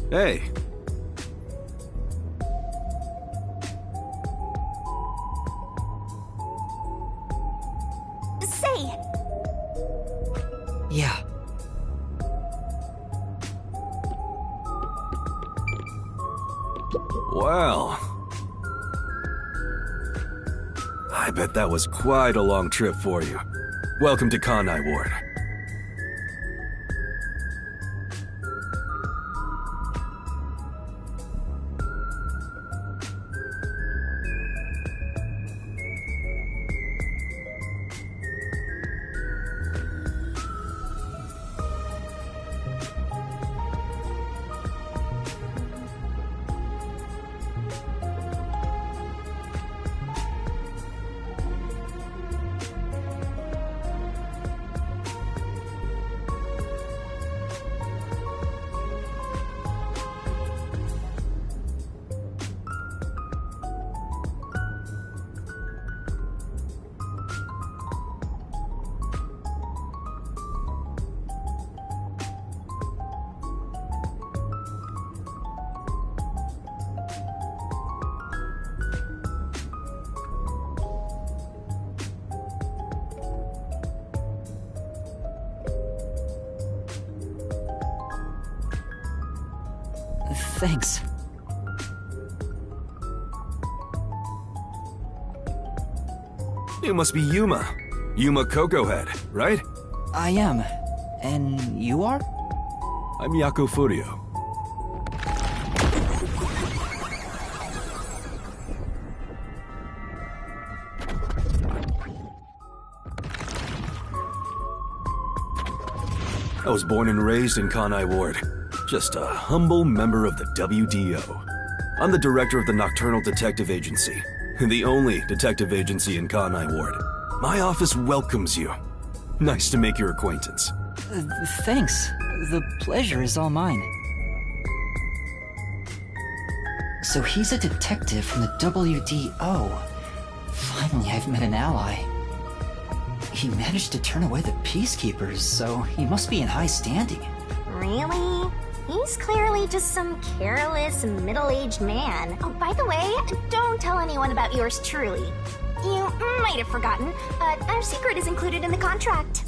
Hey. Say. Yeah. Well. I bet that was quite a long trip for you. Welcome to Kanai Ward. Thanks. You must be Yuma. Yuma Cocoa Head, right? I am. And you are? I'm Yako Furio. I was born and raised in Kanai Ward. Just a humble member of the WDO. I'm the director of the Nocturnal Detective Agency, the only detective agency in Kanai Ward. My office welcomes you. Nice to make your acquaintance. Thanks. The pleasure is all mine. So he's a detective from the WDO. Finally, I've met an ally. He managed to turn away the Peacekeepers, so he must be in high standing. Really? He's clearly just some careless, middle-aged man. Oh, by the way, don't tell anyone about yours truly. You might have forgotten, but our secret is included in the contract.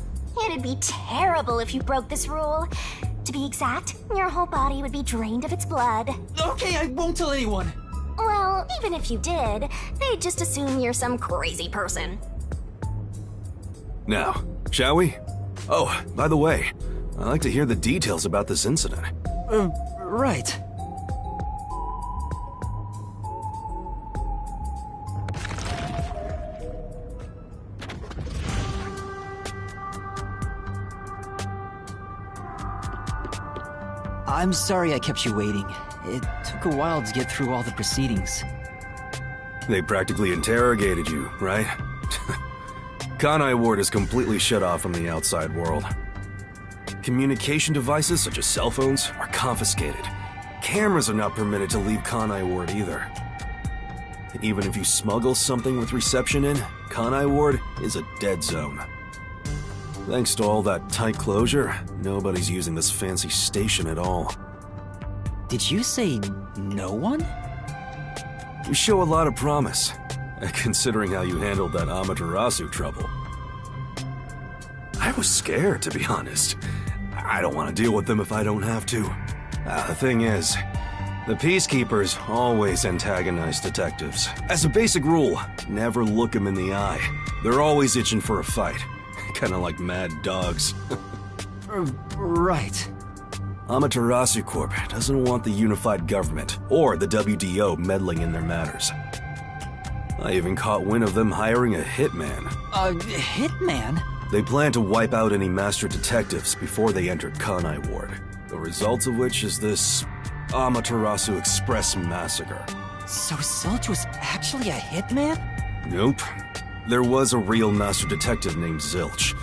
It'd be terrible if you broke this rule. To be exact, your whole body would be drained of its blood. Okay, I won't tell anyone. Well, even if you did, they'd just assume you're some crazy person. Now, shall we? Oh, by the way, I'd like to hear the details about this incident. Right. I'm sorry I kept you waiting. It took a while to get through all the proceedings. They practically interrogated you, right? Kanai Ward is completely shut off from the outside world. Communication devices, such as cell phones, are confiscated. Cameras are not permitted to leave Kanai Ward either. Even if you smuggle something with reception in, Kanai Ward is a dead zone. Thanks to all that tight closure, nobody's using this fancy station at all. Did you say no one? You show a lot of promise, considering how you handled that Amaterasu trouble. I was scared, to be honest. I don't want to deal with them if I don't have to. The thing is, the Peacekeepers always antagonize detectives. As a basic rule, never look them in the eye. They're always itching for a fight. Kinda like mad dogs. Right. Amaterasu Corp doesn't want the unified government or the WDO meddling in their matters. I even caught wind of them hiring a hitman. A hitman? They plan to wipe out any master detectives before they entered Kanai Ward. The result of which is this Amaterasu Express massacre. So Zilch was actually a hitman? Nope. There was a real master detective named Zilch.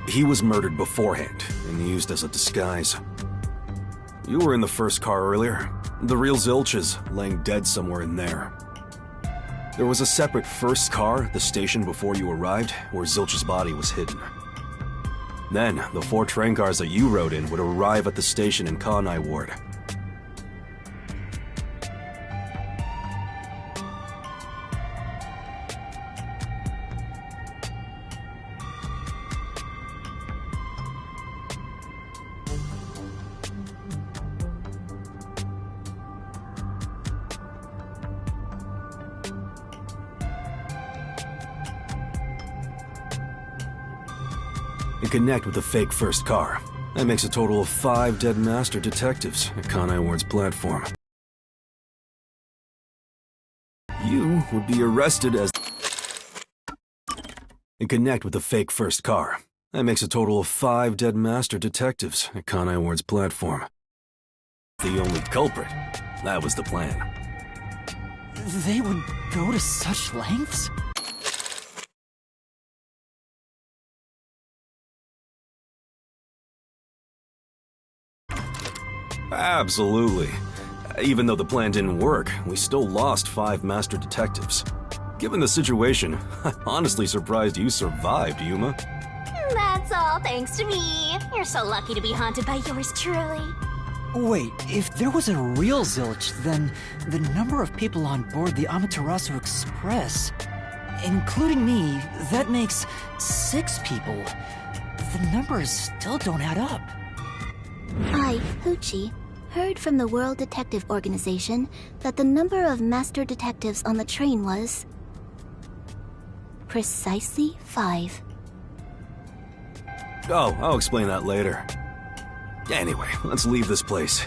He was murdered beforehand and used as a disguise. You were in the first car earlier. The real Zilch is laying dead somewhere in there. There was a separate first car at the station before you arrived where Zilch's body was hidden. Then, the 4 train cars that you rode in would arrive at the station in Kanai Ward. and connect with the fake first car. That makes a total of 5 dead master detectives at Kanai Ward's platform. You would be arrested as... and connect with the fake first car. That makes a total of 5 dead master detectives at Kanai Ward's platform. The only culprit. That was the plan. They would go to such lengths? Absolutely. Even though the plan didn't work, we still lost 5 master detectives. Given the situation, I'm honestly surprised you survived, Yuma. That's all thanks to me. You're so lucky to be haunted by yours truly. Wait, if there was a real zilch, then the number of people on board the Amaterasu Express, including me, that makes 6 people. The numbers still don't add up. I, Hoochie, heard from the World Detective Organization that the number of master detectives on the train was... precisely 5. Oh, I'll explain that later. Anyway, let's leave this place.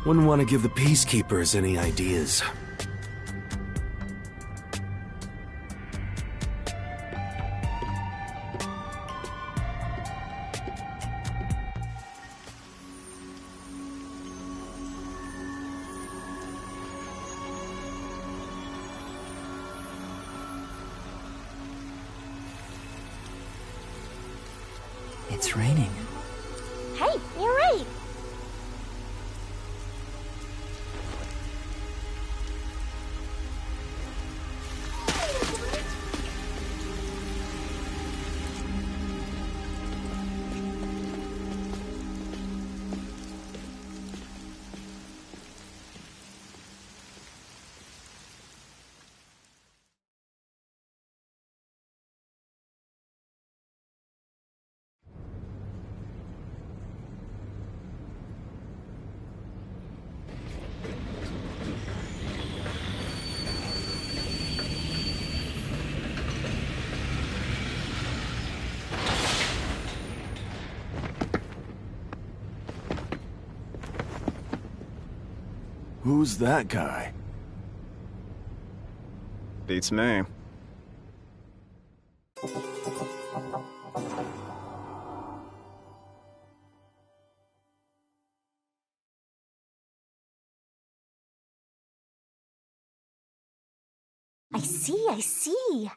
Wouldn't want to give the peacekeepers any ideas. It's raining. Hey, you're right. Who's that guy? Beats me. I see.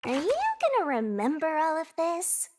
Are you gonna remember all of this?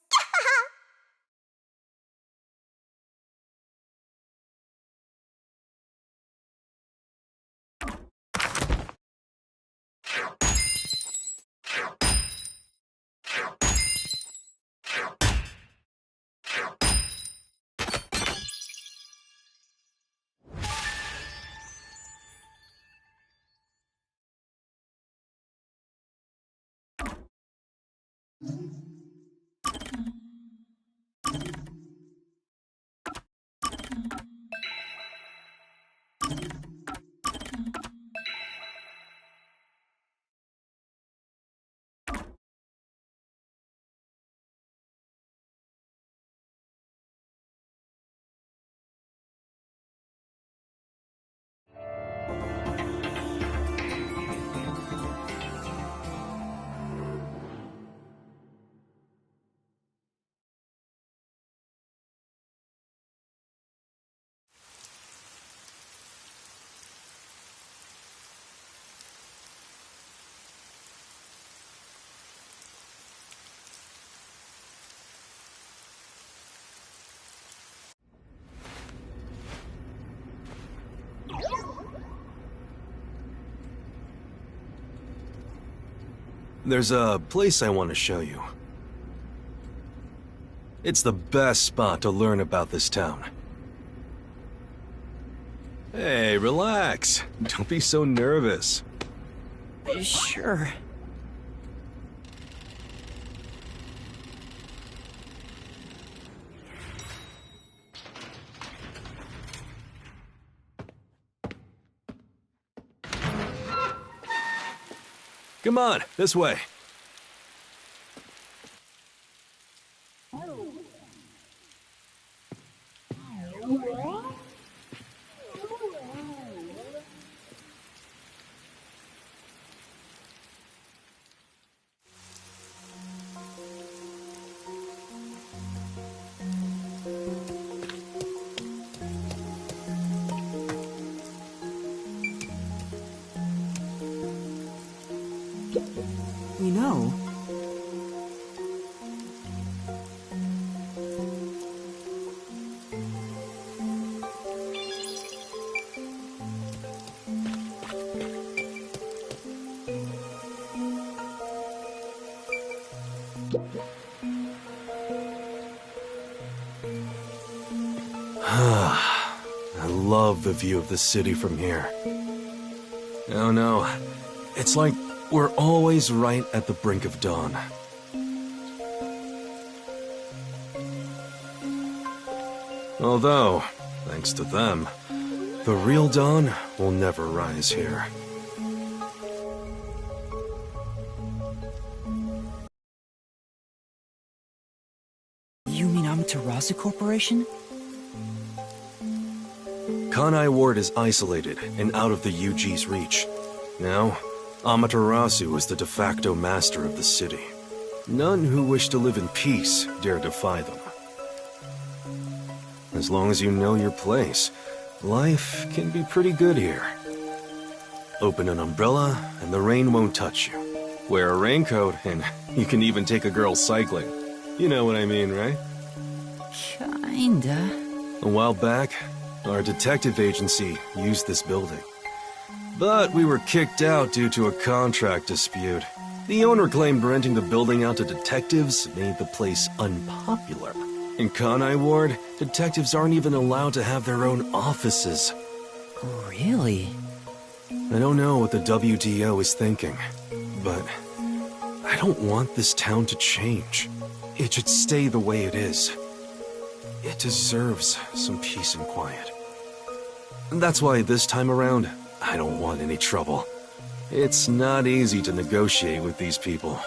There's a place I want to show you. It's the best spot to learn about this town. Hey, relax. Don't be so nervous. Sure. Come on, this way. You know, I love the view of the city from here. Oh no, it's like we're always right at the brink of dawn. Although, thanks to them, the real dawn will never rise here. you mean Amaterasu Corporation? Kanai Ward is isolated and out of the UG's reach. Now, Amaterasu is the de facto master of the city. None who wish to live in peace dare defy them. As long as you know your place, life can be pretty good here. Open an umbrella and the rain won't touch you. Wear a raincoat and you can even take a girl cycling. You know what I mean, right? Kinda. A while back, our detective agency used this building. But we were kicked out due to a contract dispute. The owner claimed renting the building out to detectives made the place unpopular. In Kanai Ward, detectives aren't even allowed to have their own offices. Really? I don't know what the WDO is thinking, but I don't want this town to change. It should stay the way it is. It deserves some peace and quiet. That's why this time around, I don't want any trouble. It's not easy to negotiate with these people.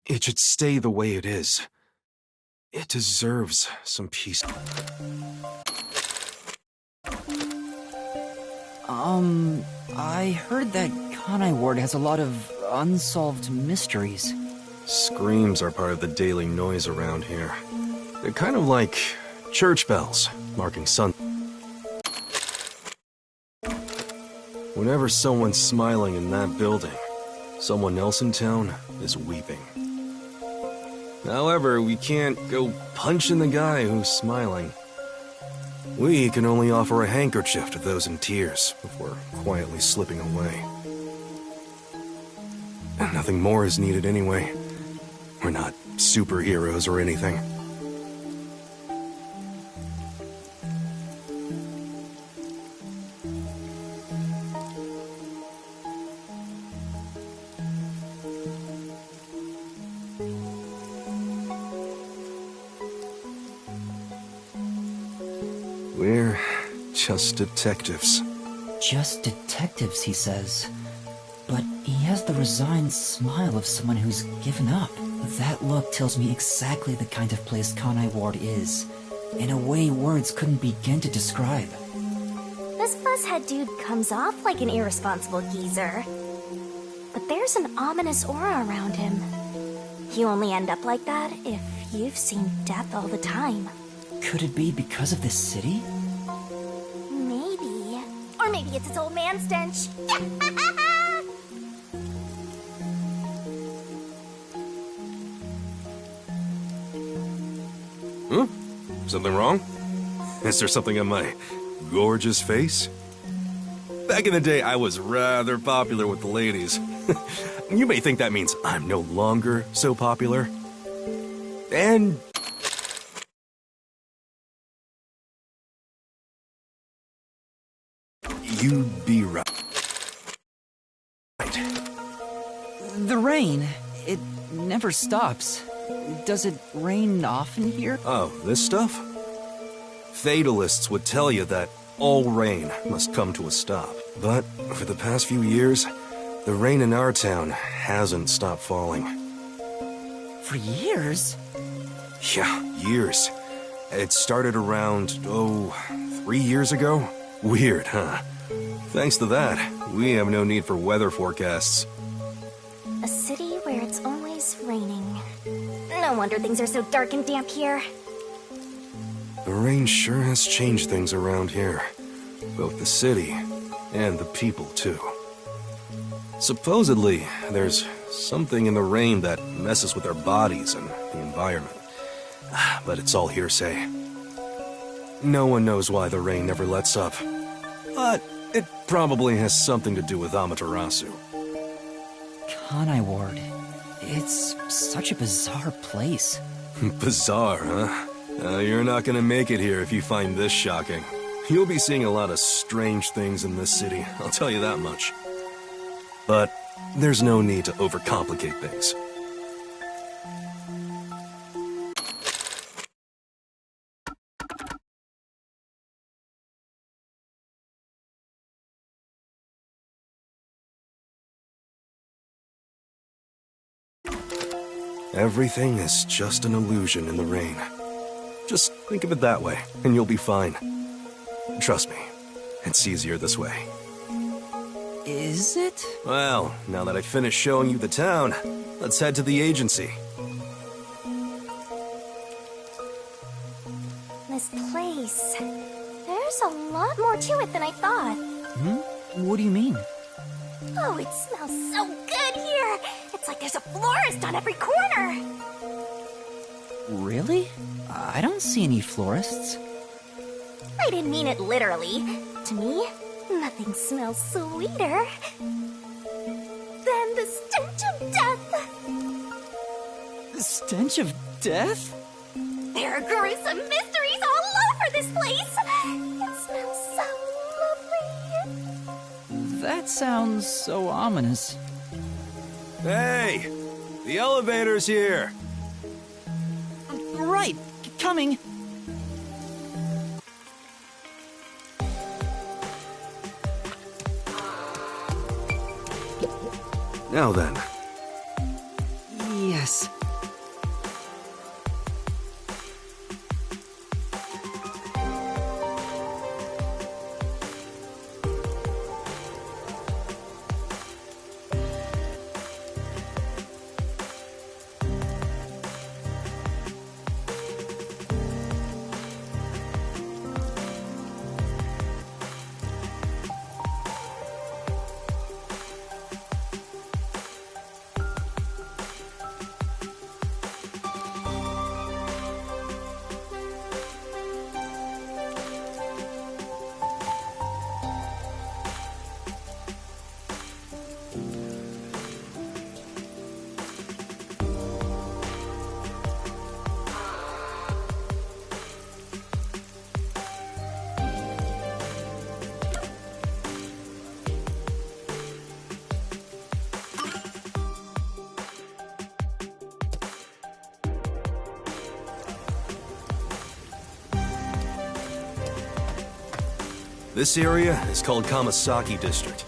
It should stay the way it is. It deserves some peace. I heard that Kanai Ward has a lot of unsolved mysteries. Screams are part of the daily noise around here. They're kind of like church bells, marking sun. Whenever someone's smiling in that building, someone else in town is weeping. However, we can't go punching the guy who's smiling. We can only offer a handkerchief to those in tears before quietly slipping away. And nothing more is needed anyway. We're not superheroes or anything. We're just detectives. Just detectives, he says. But he has the resigned smile of someone who's given up. That look tells me exactly the kind of place Kanai Ward is. In a way words couldn't begin to describe. This buzzhead dude comes off like an irresponsible geezer. But there's an ominous aura around him. You only end up like that if you've seen death all the time. Could it be because of this city? Maybe. Or maybe it's its old man stench. Something wrong? Is there something on my gorgeous face? Back in the day, I was rather popular with the ladies. You may think that means I'm no longer so popular. And you'd be right. The rain. It never stops. Does it rain often here? Oh, this stuff? Fatalists would tell you that all rain must come to a stop. But for the past few years, the rain in our town hasn't stopped falling. For years? Yeah, years. It started around, 3 years ago? Weird, huh? Thanks to that, we have no need for weather forecasts. A city where it's always raining. No wonder things are so dark and damp here. The rain sure has changed things around here. Both the city and the people, too. Supposedly, there's something in the rain that messes with our bodies and the environment. But it's all hearsay. No one knows why the rain never lets up. But it probably has something to do with Amaterasu. Kanai Ward. It's such a bizarre place. Bizarre, huh? You're not gonna make it here if you find this shocking. You'll be seeing a lot of strange things in this city, I'll tell you that much. But there's no need to overcomplicate things. Everything is just an illusion in the rain. Just think of it that way, and you'll be fine. Trust me, it's easier this way. Is it? Well, now that I've finished showing you the town, let's head to the agency. This place... There's a lot more to it than I thought. What do you mean? Oh, it smells so good here! It's like there's a florist on every corner! Really? I don't see any florists. I didn't mean it literally. To me, nothing smells sweeter than the stench of death! The stench of death? There are gruesome mysteries all over this place! It smells so lovely! That sounds so ominous. Hey! The elevator's here! Right, coming. Now then. Yes. This area is called Kamasaki District.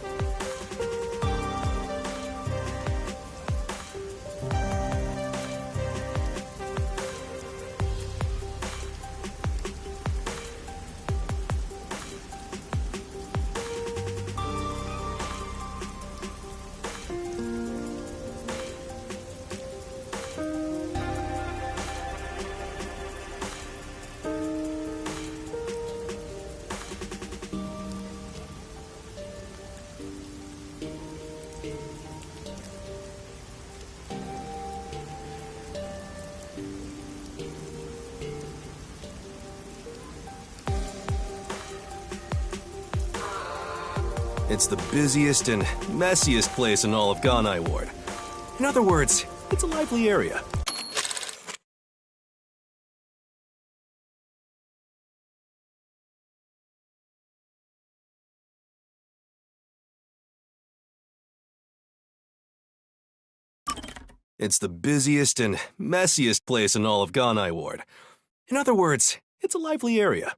It's the busiest and messiest place in all of Ganai Ward. In other words, it's a lively area. It's the busiest and messiest place in all of Ganai Ward. In other words, it's a lively area.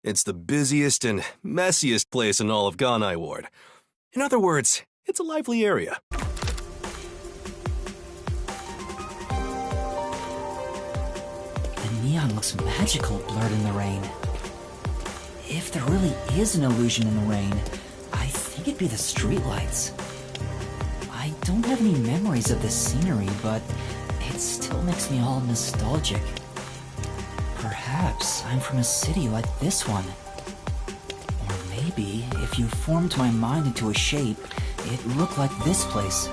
It's the busiest and messiest place in all of Ganai Ward. In other words, it's a lively area. The neon looks magical blurred in the rain. If there really is an illusion in the rain, I think it'd be the streetlights. I don't have any memories of this scenery, but it still makes me all nostalgic. Perhaps I'm from a city like this one. Or maybe, if you formed my mind into a shape, it looked like this place.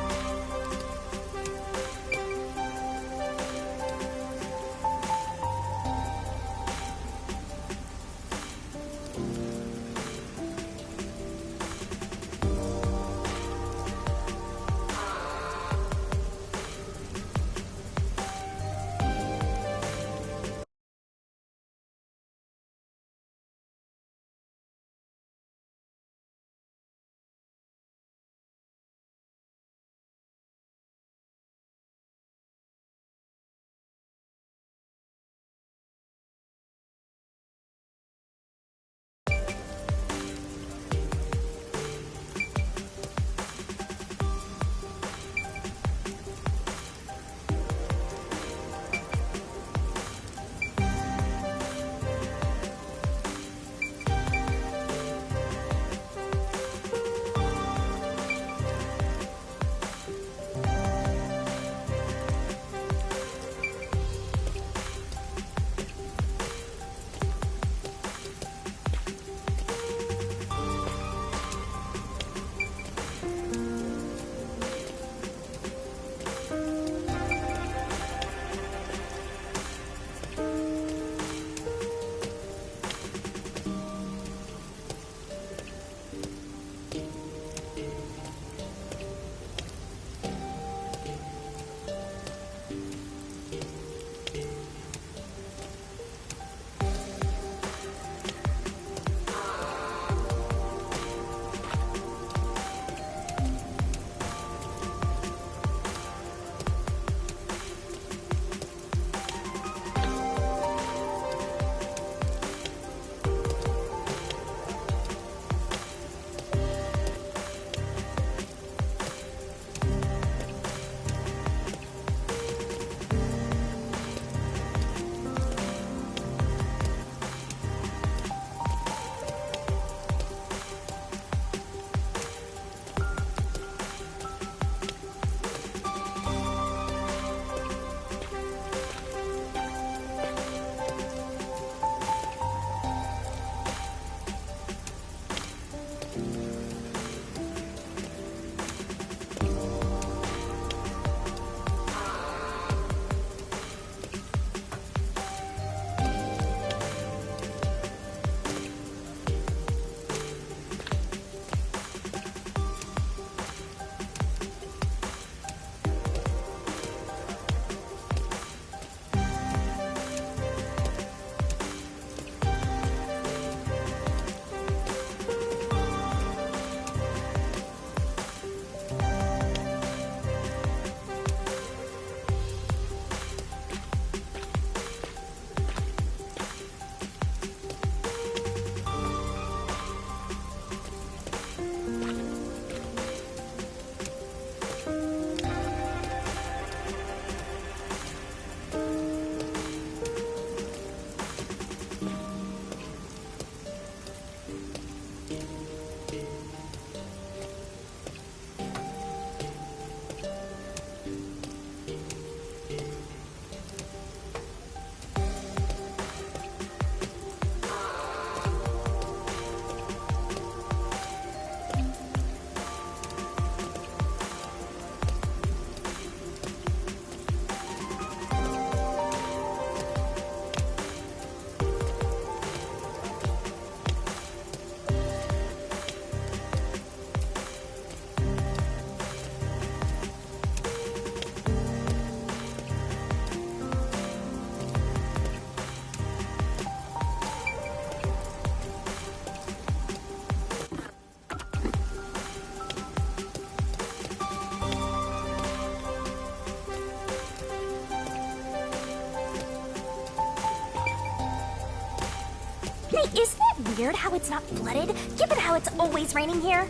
Hey, isn't it weird how it's not flooded, given how it's always raining here?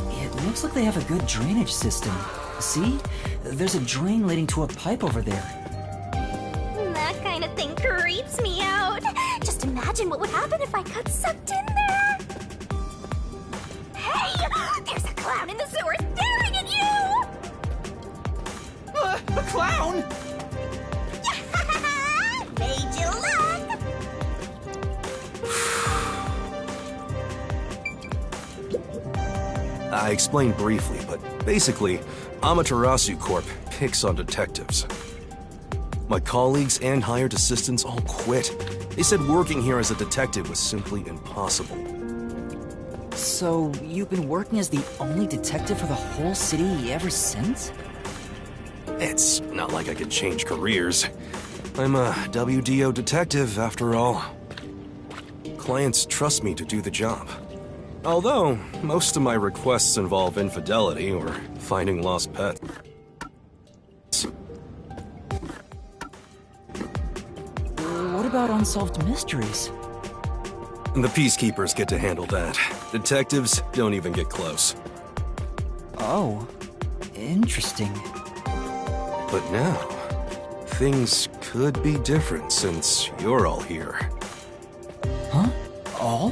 It looks like they have a good drainage system. See? There's a drain leading to a pipe over there. That kind of thing creeps me out. Just imagine what would happen if I got sucked in there. Hey! There's a clown in the sewer staring at you! A clown? Made you look! I explained briefly, but basically, Amaterasu Corp picks on detectives. My colleagues and hired assistants all quit. They said working here as a detective was simply impossible. So, you've been working as the only detective for the whole city ever since? It's not like I could change careers. I'm a WDO detective, after all. Clients trust me to do the job. Although, most of my requests involve infidelity or finding lost pets. What about unsolved mysteries? The peacekeepers get to handle that. Detectives don't even get close. Oh, interesting. But now, things could be different since you're all here. Huh? All?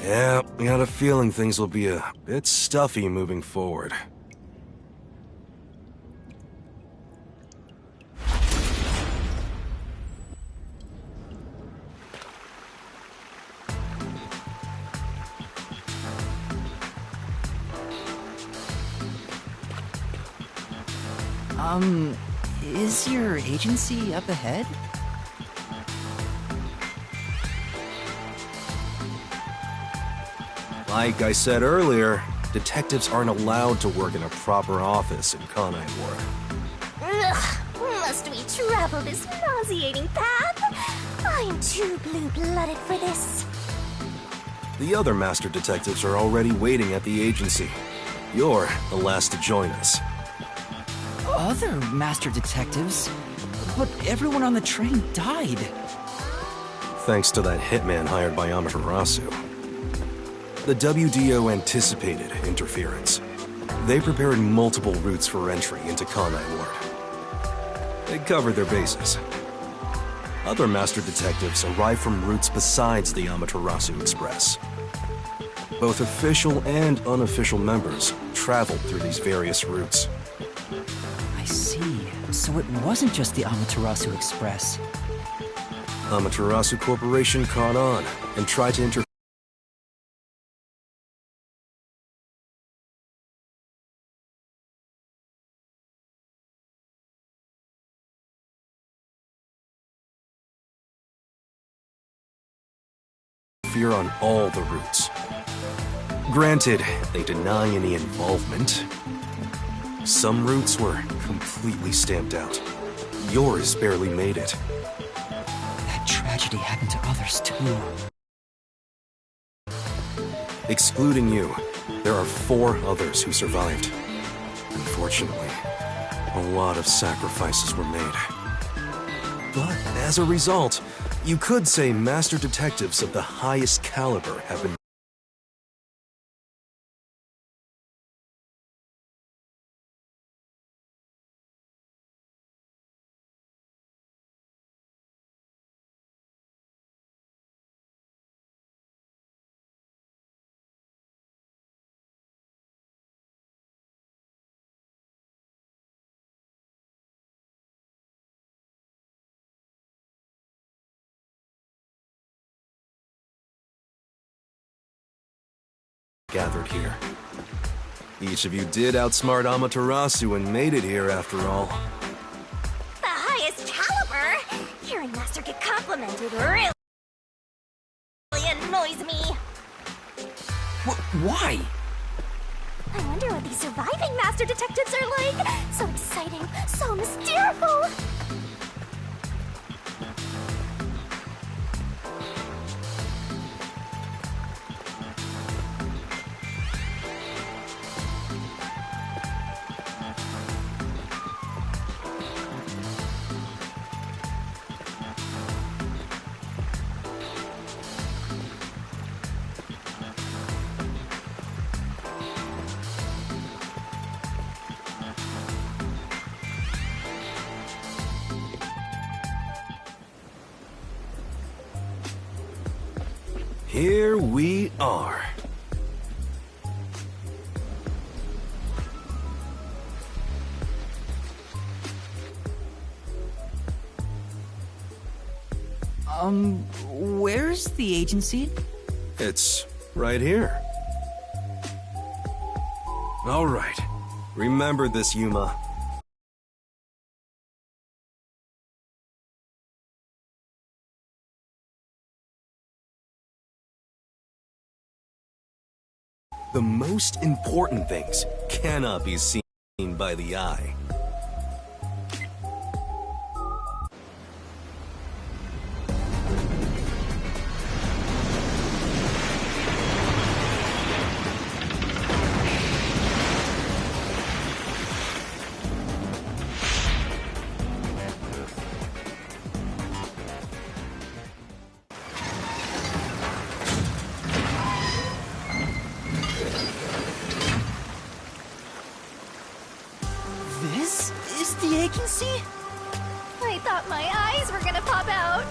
Yeah, I got a feeling things will be a bit stuffy moving forward. Is your agency up ahead? Like I said earlier, detectives aren't allowed to work in a proper office in Kanai Ward. Ugh, must we travel this nauseating path? I am too blue-blooded for this. The other master detectives are already waiting at the agency. You're the last to join us. Other master detectives? But everyone on the train died. Thanks to that hitman hired by Amaterasu. The WDO anticipated interference. They prepared multiple routes for entry into Kanai Ward. They covered their bases. Other master detectives arrived from routes besides the Amaterasu Express. Both official and unofficial members traveled through these various routes. I see. So it wasn't just the Amaterasu Express. Amaterasu Corporation caught on and tried to interfere on all the routes. Granted, they deny any involvement. Some routes were completely stamped out. Yours barely made it. That tragedy happened to others too. Excluding you, there are 4 others who survived. Unfortunately, a lot of sacrifices were made. But as a result, you could say master detectives of the highest caliber have been gathered here. Each of you did outsmart Amaterasu and made it here after all. The highest caliber? Hearing Master get complimented really annoys me. Why? I wonder what these surviving Master Detectives are like. So exciting, so mysterious. Here we are. Where's the agency? It's right here. All right. Remember this, Yuma. The most important things cannot be seen by the eye. This is the agency? I thought my eyes were gonna pop out.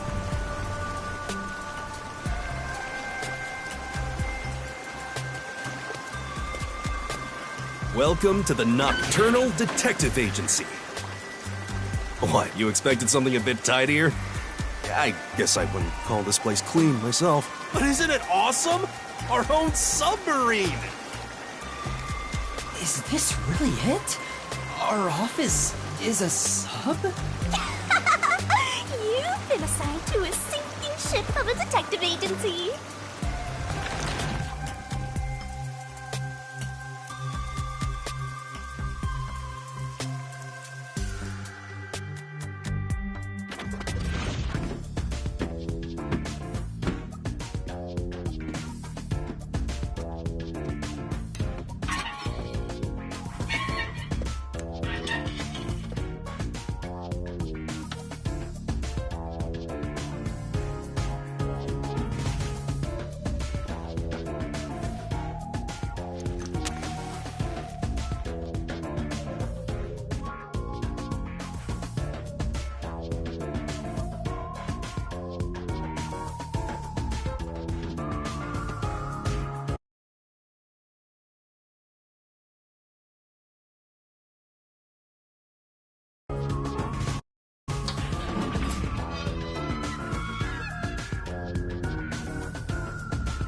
Welcome to the Nocturnal Detective Agency. What, you expected something a bit tidier? I guess I wouldn't call this place clean myself. But isn't it awesome? Our own submarine! Is this really it? Our office is a sub? You've been assigned to a sinking ship of a detective agency.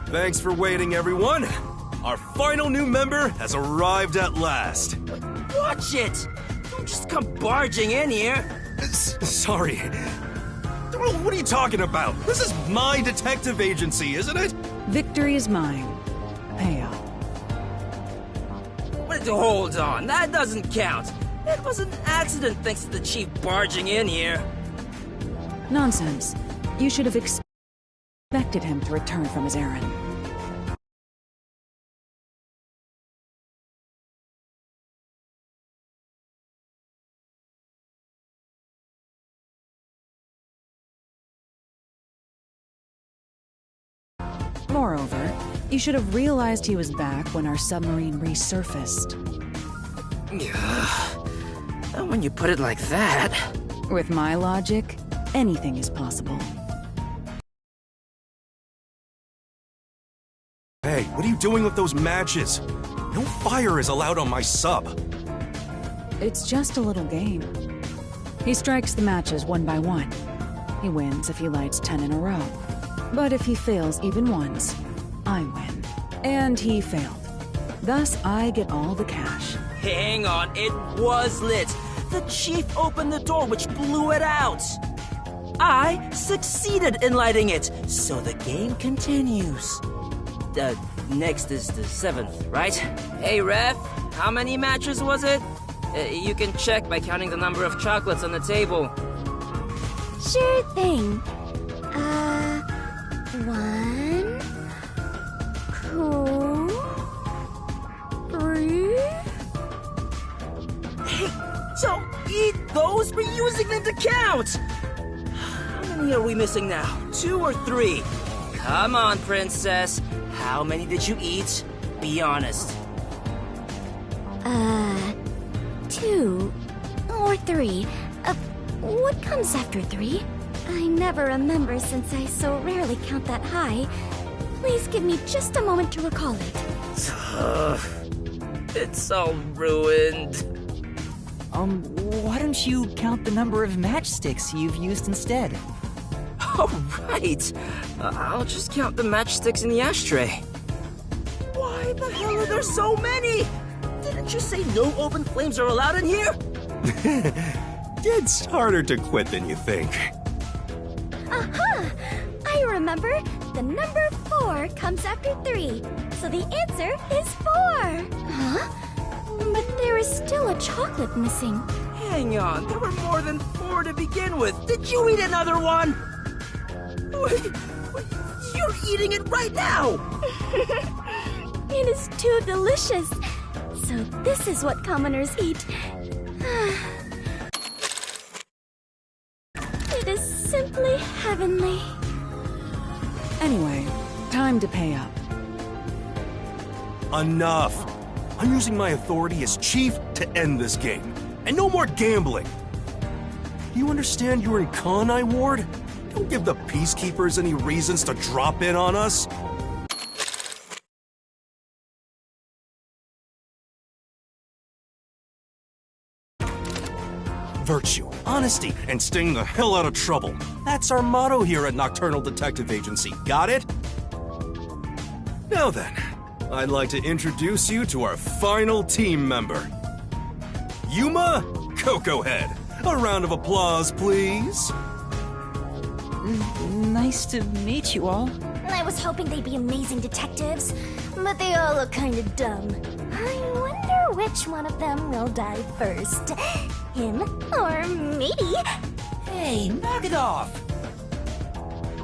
Thanks for waiting, everyone. Our final new member has arrived at last. Watch it! Don't just come barging in here. Sorry. What are you talking about? This is my detective agency, isn't it? Victory is mine. Pay up. But hold on, that doesn't count. It was an accident thanks to the chief barging in here. Nonsense. You should have expected him to return from his errand. Moreover, you should have realized he was back when our submarine resurfaced. When you put it like that... With my logic, anything is possible. Hey, what are you doing with those matches? No fire is allowed on my sub. It's just a little game. He strikes the matches one by one. He wins if he lights 10 in a row. But if he fails even once, I win. And he failed. Thus, I get all the cash. Hang on, it was lit. The chief opened the door, which blew it out. I succeeded in lighting it, so the game continues. Next is the 7th, right? Hey, ref, how many matches was it? You can check by counting the number of chocolates on the table. Sure thing. 1, 2, 3. Hey, don't eat those! We're using them to count! How many are we missing now? 2 or 3? Come on, princess. How many did you eat? Be honest. 2 or 3. What comes after 3? I never remember since I so rarely count that high. Please give me just a moment to recall it. It's all ruined. Why don't you count the number of matchsticks you've used instead? Oh, right. I'll just count the matchsticks in the ashtray. Why the hell are there so many? Didn't you say no open flames are allowed in here? It's harder to quit than you think. Aha! I remember. The number 4 comes after 3, so the answer is 4. Huh? But there is still a chocolate missing. Hang on, there were more than 4 to begin with. Did you eat another one? You're eating it right now! It is too delicious. So this is what commoners eat. It is simply heavenly. Anyway, time to pay up. Enough! I'm using my authority as chief to end this game. And no more gambling! You understand you're in Kanai Ward? Don't give the Peacekeepers any reasons to drop in on us. Virtue, honesty, and staying the hell out of trouble. That's our motto here at Nocturnal Detective Agency, got it? Now then, I'd like to introduce you to our final team member. Yuma Cocoa Head. A round of applause, please. Nice to meet you all. I was hoping they'd be amazing detectives, but they all look kind of dumb. I wonder which one of them will die first. Him or me? Hey, knock it off!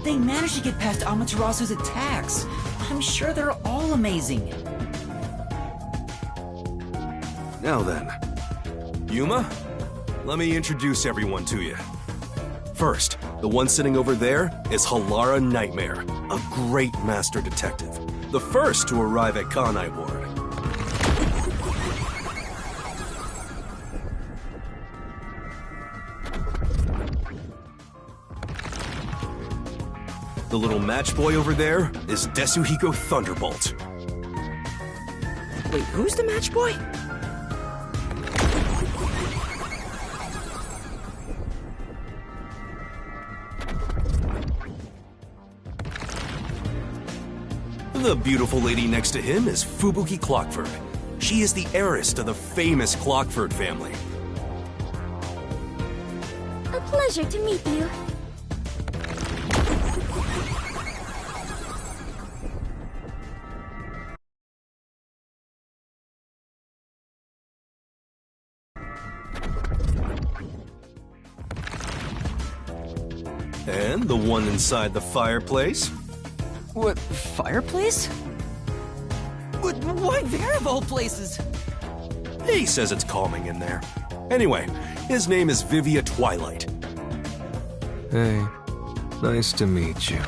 They managed to get past Amaterasu's attacks. I'm sure they're all amazing. Now then, Yuma, let me introduce everyone to you. First, the one sitting over there is Halara Nightmare, a great master detective. The first to arrive at Kanai Ward. The little match boy over there is Desuhiko Thunderbolt. Wait, who's the match boy? The beautiful lady next to him is Fubuki Clockford. She is the heiress to the famous Clockford family. A pleasure to meet you. And the one inside the fireplace? What, fireplace? Why there of all places? He says it's calming in there. Anyway, his name is Vivia Twilight. Hey, nice to meet you.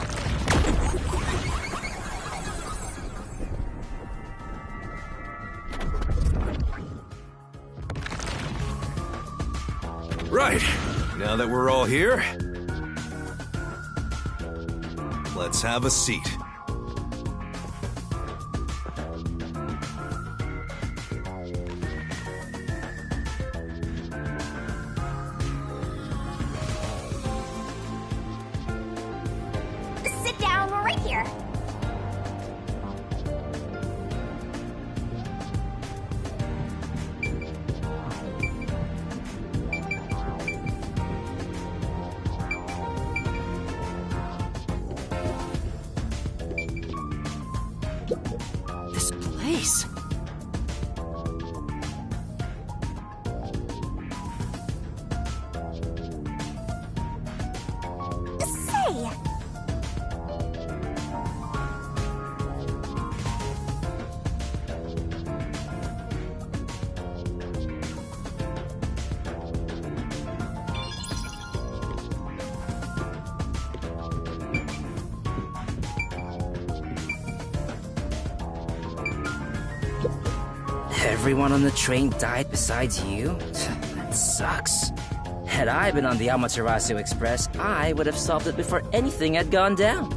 Right, now that we're all here, let's have a seat. Sit down right here. This place. Say, Everyone on the train died besides you? That sucks. Had I been on the Amaterasu Express, I would have solved it before anything had gone down.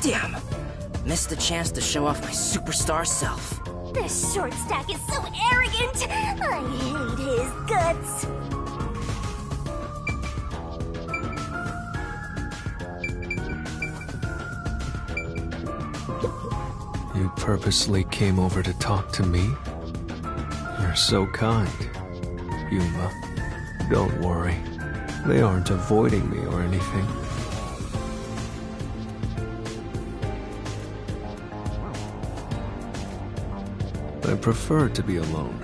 Damn. Missed the chance to show off my superstar self. This short stack is so arrogant! I hate his guts! You purposely came over to talk to me? You're so kind, Yuma. Don't worry. They aren't avoiding me or anything. I prefer to be alone.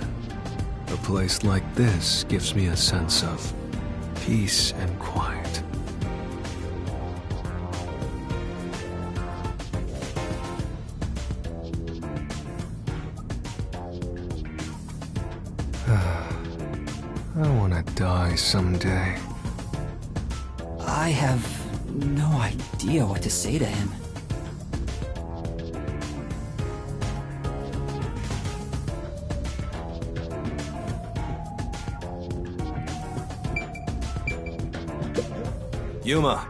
A place like this gives me a sense of peace and quiet. I want to die someday. I have no idea what to say to him. Yuma,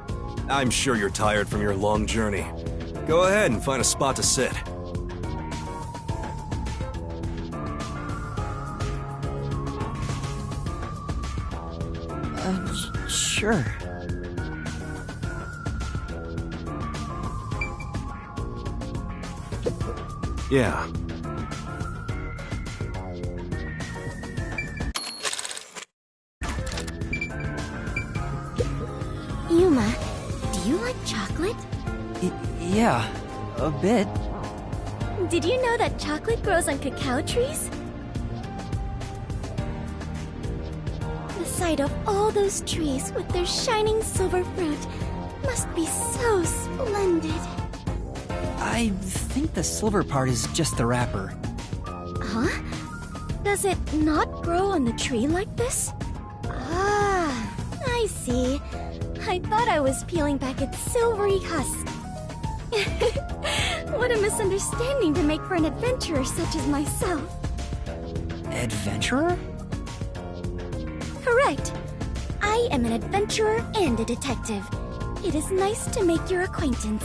I'm sure you're tired from your long journey. Go ahead and find a spot to sit. Sure. Yeah. Yuma, do you like chocolate? Yeah, a bit. Did you know that chocolate grows on cacao trees? The sight of all those trees with their shining silver fruit must be so splendid. I think the silver part is just the wrapper. Huh? Does it not grow on the tree like this? Ah, I see. I thought I was peeling back its silvery husk. What a misunderstanding to make for an adventurer such as myself. Adventurer? Correct. I am an adventurer and a detective. It is nice to make your acquaintance.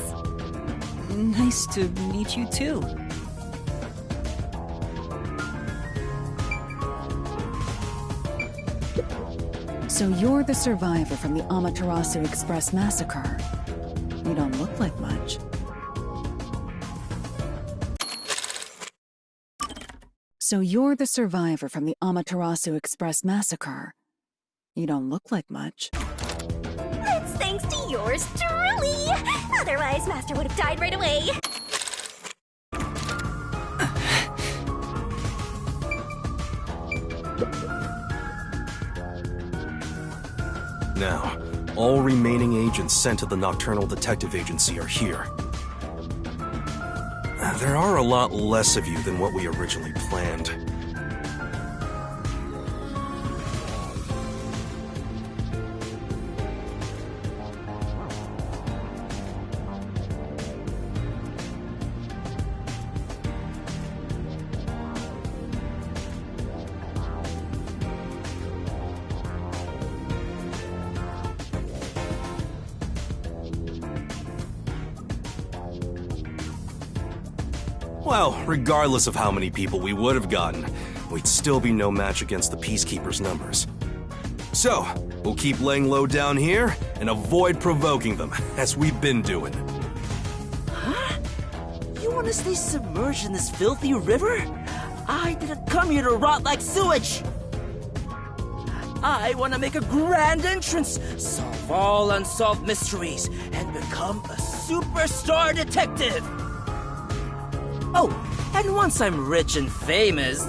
Nice to meet you too. So you're the survivor from the Amaterasu Express massacre. You don't look like much. So you're the survivor from the Amaterasu Express massacre. You don't look like much. That's thanks to yours truly! Otherwise, Master would have died right away. Now, all remaining agents sent to the Nocturnal Detective Agency are here. There are a lot less of you than what we originally planned. Well, regardless of how many people we would have gotten, we'd still be no match against the Peacekeepers' numbers. So, we'll keep laying low down here and avoid provoking them, as we've been doing. Huh? You want to stay submerged in this filthy river? I didn't come here to rot like sewage! I want to make a grand entrance, solve all unsolved mysteries, and become a superstar detective! Oh, and once I'm rich and famous,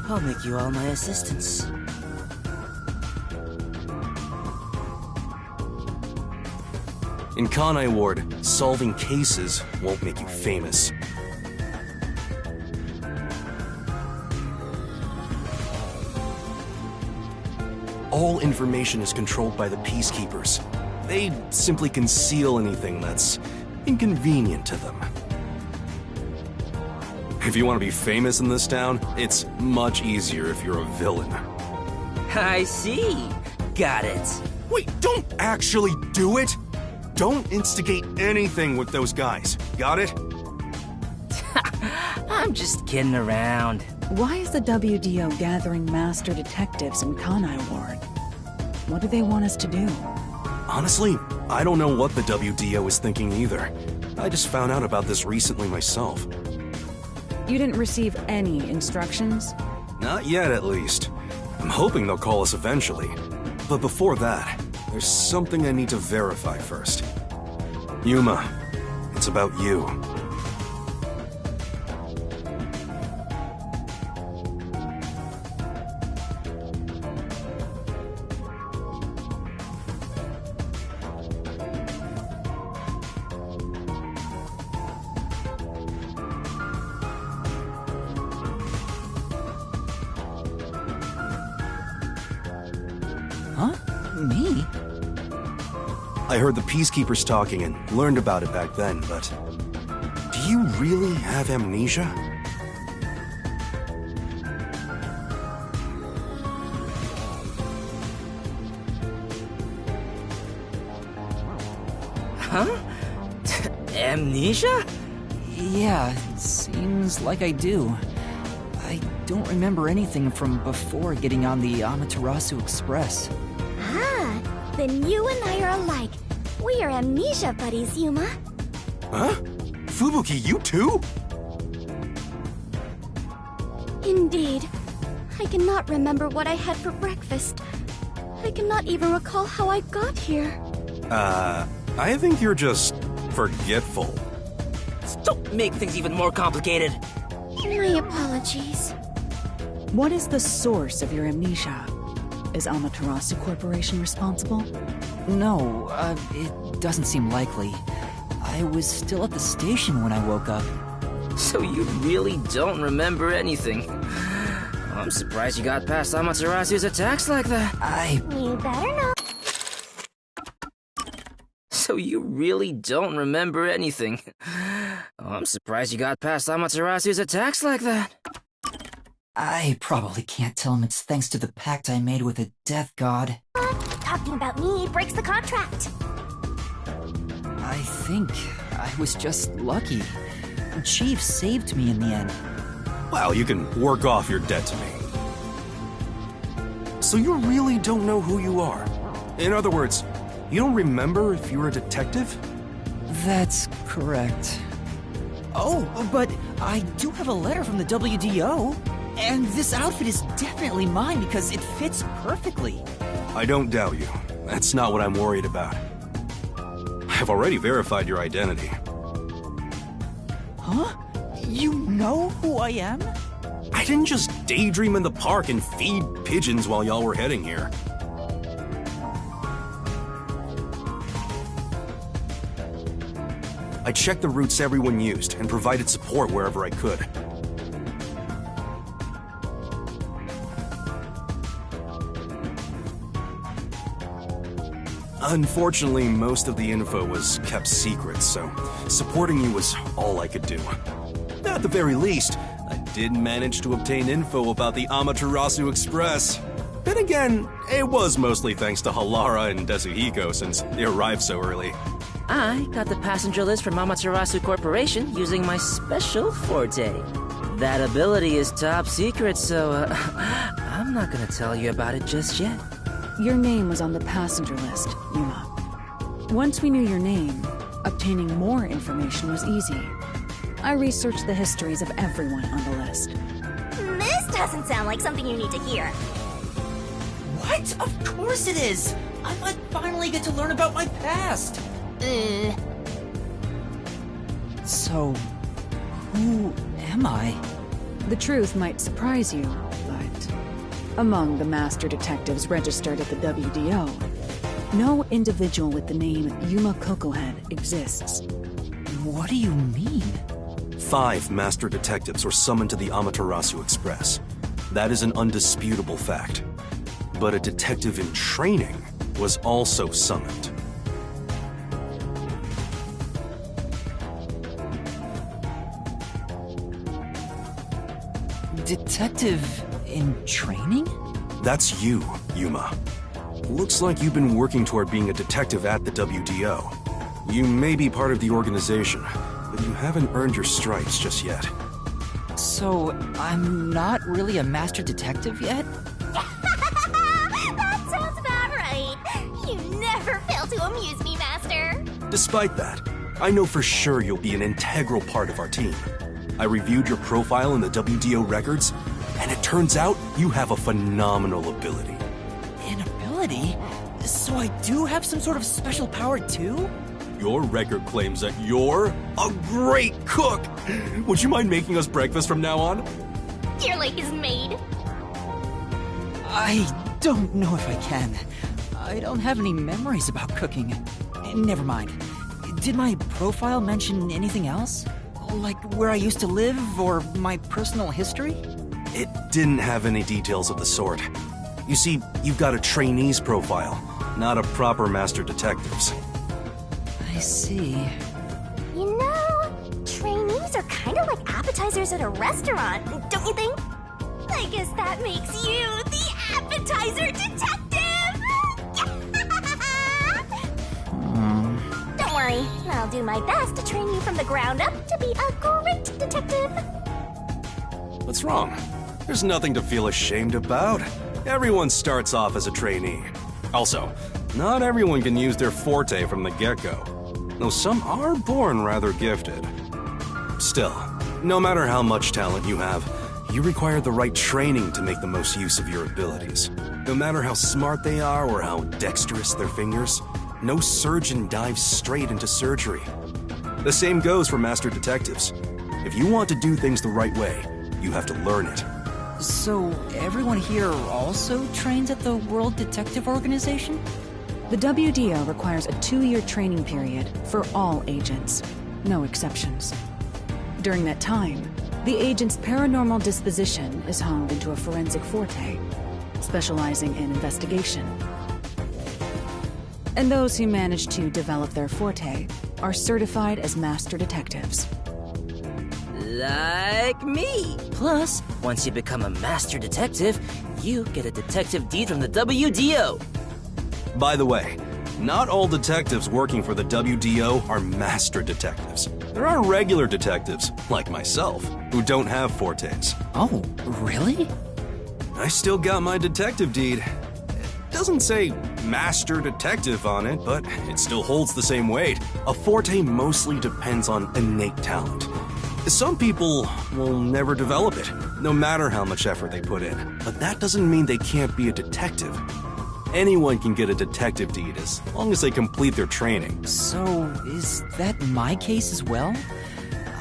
I'll make you all my assistants. In Kanai Ward, solving cases won't make you famous. All information is controlled by the Peacekeepers. They simply conceal anything that's inconvenient to them. If you want to be famous in this town, it's much easier if you're a villain. I see. Got it. Wait, don't actually do it! Don't instigate anything with those guys. Got it? I'm just kidding around. Why is the WDO gathering master detectives in Kanai Ward? What do they want us to do? Honestly, I don't know what the WDO is thinking either. I just found out about this recently myself. You didn't receive any instructions? Not yet, at least. I'm hoping they'll call us eventually. But before that, there's something I need to verify first. Yuma, it's about you. Huh? Me? I heard the Peacekeepers talking and learned about it back then, but... do you really have amnesia? Huh? Amnesia? Yeah, it seems like I do. I don't remember anything from before getting on the Amaterasu Express. Ah, then you and I are alike. We are amnesia buddies, Yuma. Huh? Fubuki, you too? Indeed. I cannot remember what I had for breakfast. I cannot even recall how I got here. I think you're just forgetful. Don't make things even more complicated. My apologies. What is the source of your amnesia? Is Amaterasu Corporation responsible? No, it doesn't seem likely. I was still at the station when I woke up. So you really don't remember anything. I'm surprised you got past Amaterasu's attacks like that. You better not. So you really don't remember anything. I'm surprised you got past Amaterasu's attacks like that. I probably can't tell him it's thanks to the pact I made with the Death God. Talking about me breaks the contract. I think I was just lucky. Chief saved me in the end. Well, you can work off your debt to me. So you really don't know who you are? In other words, you don't remember if you're a detective? That's correct. Oh, but I do have a letter from the WDO. And this outfit is definitely mine because it fits perfectly. I don't doubt you. That's not what I'm worried about. I've already verified your identity. Huh? You know who I am? I didn't just daydream in the park and feed pigeons while y'all were heading here. I checked the routes everyone used and provided support wherever I could. Unfortunately, most of the info was kept secret, so supporting you was all I could do. At the very least, I did manage to obtain info about the Amaterasu Express. Then again, it was mostly thanks to Halara and Desuhiko since they arrived so early. I got the passenger list from Amaterasu Corporation using my special forte. That ability is top secret, so I'm not gonna tell you about it just yet. Your name was on the passenger list, Yuma. Once we knew your name, obtaining more information was easy. I researched the histories of everyone on the list. This doesn't sound like something you need to hear. What? Of course it is! I might finally get to learn about my past! So, who am I? The truth might surprise you, but among the master detectives registered at the WDO, no individual with the name Yuma Kokohead exists. What do you mean? 5 master detectives were summoned to the Amaterasu Express. That is an undisputable fact. But a detective in training was also summoned. Detective in training? That's you, Yuma. Looks like you've been working toward being a detective at the WDO. You may be part of the organization, but you haven't earned your stripes just yet. So, I'm not really a master detective yet? That sounds about right. You never fail to amuse me, Master. Despite that, I know for sure you'll be an integral part of our team. I reviewed your profile in the WDO records, and it turns out you have a phenomenal ability. An ability? So I do have some sort of special power too? Your record claims that you're a great cook. Would you mind making us breakfast from now on? Your lake is made. I don't know if I can. I don't have any memories about cooking. Never mind. Did my profile mention anything else? Like where I used to live or my personal history? It didn't have any details of the sort. You see, you've got a trainee's profile, not a proper master detective's. I see. You know, trainees are kind of like appetizers at a restaurant, don't you think? I guess that makes you the appetizer detective! Don't worry, I'll do my best to train you from the ground up to be a great detective. What's wrong? There's nothing to feel ashamed about. Everyone starts off as a trainee. Also, not everyone can use their forte from the get-go, though some are born rather gifted. Still, no matter how much talent you have, you require the right training to make the most use of your abilities. No matter how smart they are or how dexterous their fingers, no surgeon dives straight into surgery. The same goes for master detectives. If you want to do things the right way, you have to learn it. So, everyone here also trains at the World Detective Organization? The WDO requires a 2-year training period for all agents, no exceptions. During that time, the agent's paranormal disposition is honed into a forensic forte, specializing in investigation. And those who manage to develop their forte are certified as master detectives. Like me. Plus, once you become a master detective, you get a detective deed from the WDO. By the way, not all detectives working for the WDO are master detectives. There are regular detectives, like myself, who don't have fortes. Oh, really? I still got my detective deed. It doesn't say master detective on it, but it still holds the same weight. A forte mostly depends on innate talent. Some people will never develop it, no matter how much effort they put in. But that doesn't mean they can't be a detective. Anyone can get a detective deed as long as they complete their training. So, is that my case as well?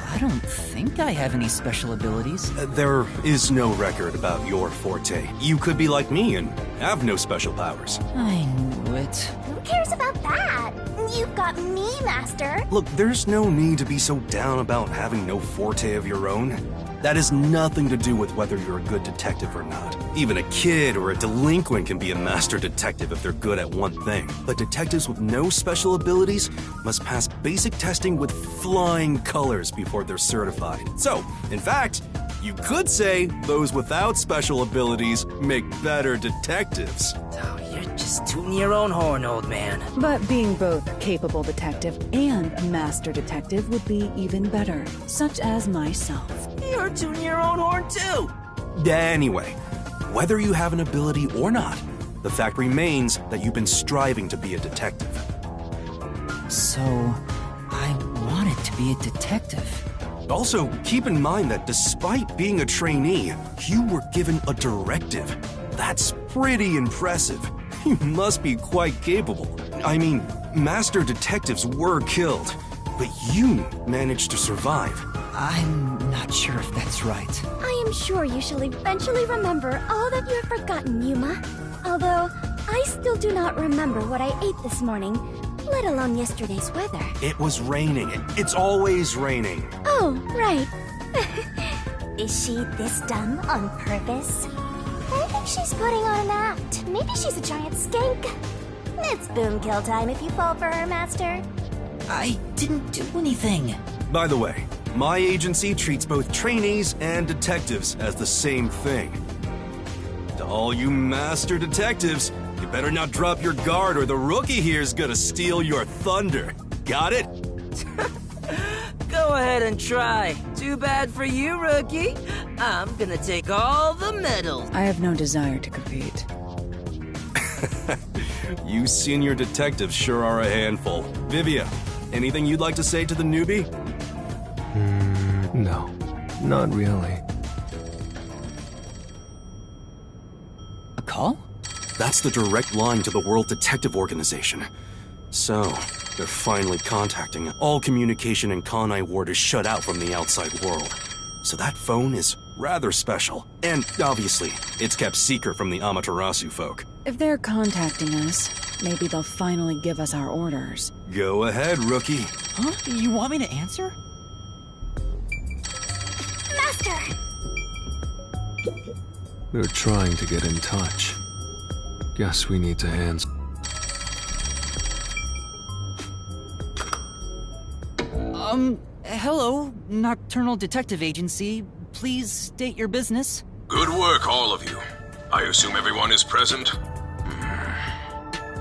I don't think I have any special abilities. There is no record about your forte. You could be like me and have no special powers. I knew it. Who cares about that? You've got me, Master. Look, there's no need to be so down about having no forte of your own. That has nothing to do with whether you're a good detective or not. Even a kid or a delinquent can be a master detective if they're good at one thing. But detectives with no special abilities must pass basic testing with flying colors before they're certified. So, in fact, you could say those without special abilities make better detectives. Oh, you're just tooting your own horn, old man. But being both a capable detective and a master detective would be even better, such as myself. You're tooting your own horn too. Anyway, whether you have an ability or not, the fact remains that you've been striving to be a detective. So, I wanted to be a detective. Also, keep in mind that despite being a trainee, you were given a directive. That's pretty impressive. You must be quite capable. I mean, master detectives were killed, but you managed to survive. I'm not sure if that's right. I am sure you shall eventually remember all that you have forgotten, Yuma. Although, I still do not remember what I ate this morning, let alone yesterday's weather. It was raining. It's always raining. Oh, right. Is she this dumb on purpose? I think she's putting on an act. Maybe she's a giant skank. It's boom kill time if you fall for her, Master. I didn't do anything. By the way, my agency treats both trainees and detectives as the same thing. To all you master detectives, you better not drop your guard or the rookie here's gonna steal your thunder. Got it? Go Go ahead and try. Too bad for you, rookie. I'm gonna take all the medals. I have no desire to compete. You senior detectives sure are a handful. Vivia, anything you'd like to say to the newbie? No, not really. A call? That's the direct line to the World Detective Organization. So, they're finally contacting. All communication in Kanai Ward is shut out from the outside world. So that phone is rather special. And, obviously, it's kept secret from the Amaterasu folk. If they're contacting us, maybe they'll finally give us our orders. Go ahead, rookie. Huh? You want me to answer? Master! They're trying to get in touch. Guess we need to answer. Hello, Nocturnal Detective Agency. Please state your business. Good work, all of you. I assume everyone is present?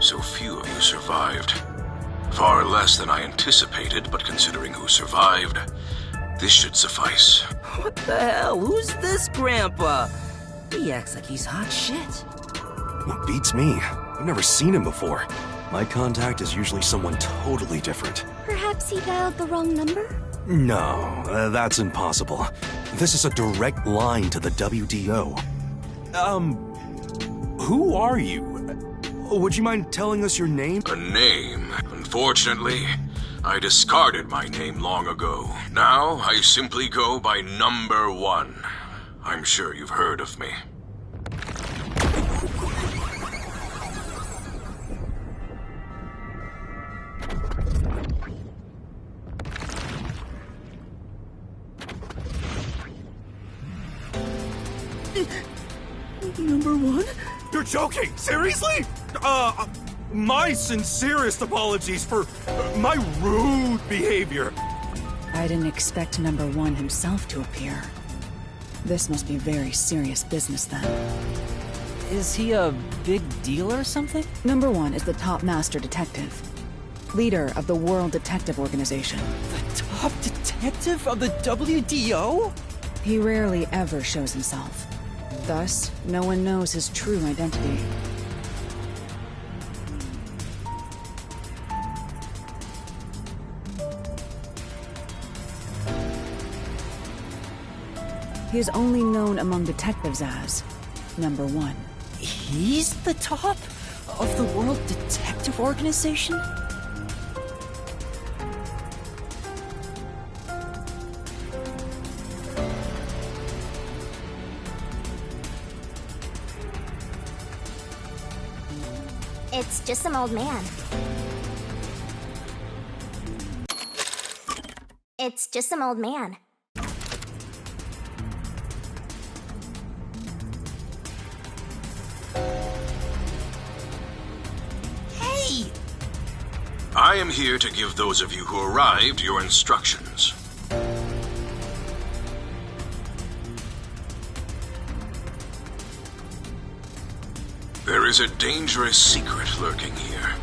So few of you survived. Far less than I anticipated, but considering who survived, this should suffice. What the hell? Who's this grandpa? He acts like he's hot shit. Well, beats me. I've never seen him before. My contact is usually someone totally different. Perhaps he dialed the wrong number? No, that's impossible. This is a direct line to the WDO. Who are you? Would you mind telling us your name? A name? Unfortunately, I discarded my name long ago. Now, I simply go by Number 1. I'm sure you've heard of me. Number 1? You're joking! Seriously? My sincerest apologies for my rude behavior. I didn't expect number 1 himself to appear. This must be very serious business then. Is he a big deal or something? Number 1 is the top master detective. Leader of the World Detective Organization. The top detective of the WDO? He rarely ever shows himself. Thus, no one knows his true identity. He is only known among detectives as Number 1. He's the top of the World Detective Organization? It's just some old man. It's just some old man. Hey! I am here to give those of you who arrived your instructions. There is a dangerous secret lurking here.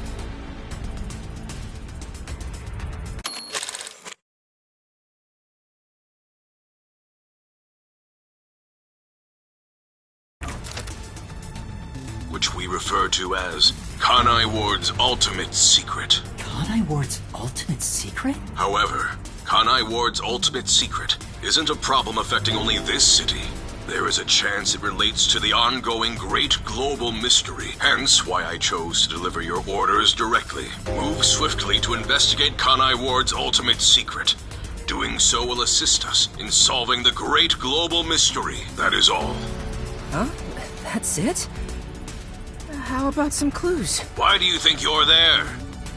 Which we refer to as Kanai Ward's ultimate secret. Kanai Ward's ultimate secret? However, Kanai Ward's ultimate secret isn't a problem affecting only this city. There is a chance it relates to the ongoing great global mystery, hence why I chose to deliver your orders directly. Move swiftly to investigate Kanai Ward's ultimate secret. Doing so will assist us in solving the great global mystery. That is all. Huh? That's it? How about some clues? Why do you think you're there?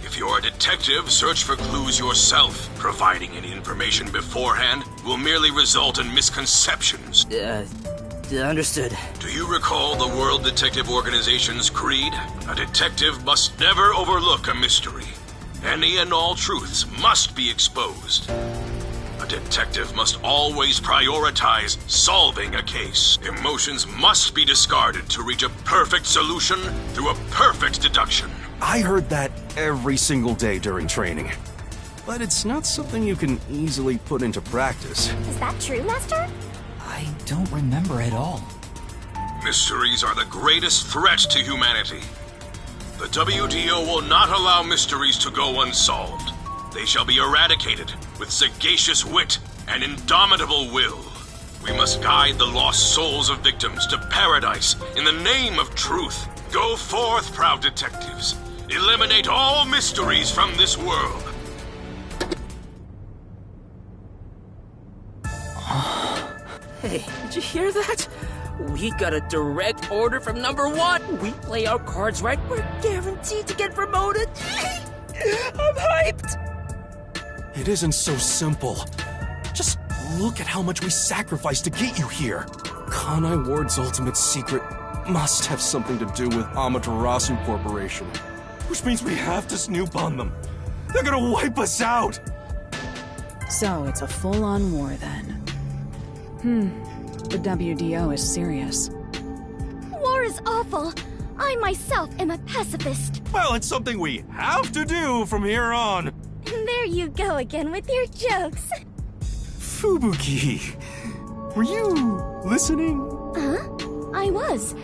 If you're a detective, search for clues yourself. Providing any information beforehand will merely result in misconceptions. Understood. Do you recall the World Detective Organization's creed? A detective must never overlook a mystery. Any and all truths must be exposed. A detective must always prioritize solving a case. Emotions must be discarded to reach a perfect solution through a perfect deduction. I heard that every single day during training. but it's not something you can easily put into practice. Is that true, Master? I don't remember at all. Mysteries are the greatest threat to humanity. The WDO will not allow mysteries to go unsolved. They shall be eradicated with sagacious wit and indomitable will. We must guide the lost souls of victims to paradise in the name of truth. Go forth, proud detectives. Eliminate all mysteries from this world. Hey, did you hear that? We got a direct order from number 1. We play our cards right, we're guaranteed to get promoted. I'm hyped. It isn't so simple. Just look at how much we sacrificed to get you here. Kanai Ward's ultimate secret must have something to do with Amaterasu Corporation. Which means we have to snoop on them. They're gonna wipe us out! So it's a full-on war then. The WDO is serious. War is awful. I myself am a pacifist. Well, it's something we have to do from here on. There you go again with your jokes. Fubuki, were you listening? Huh? I was.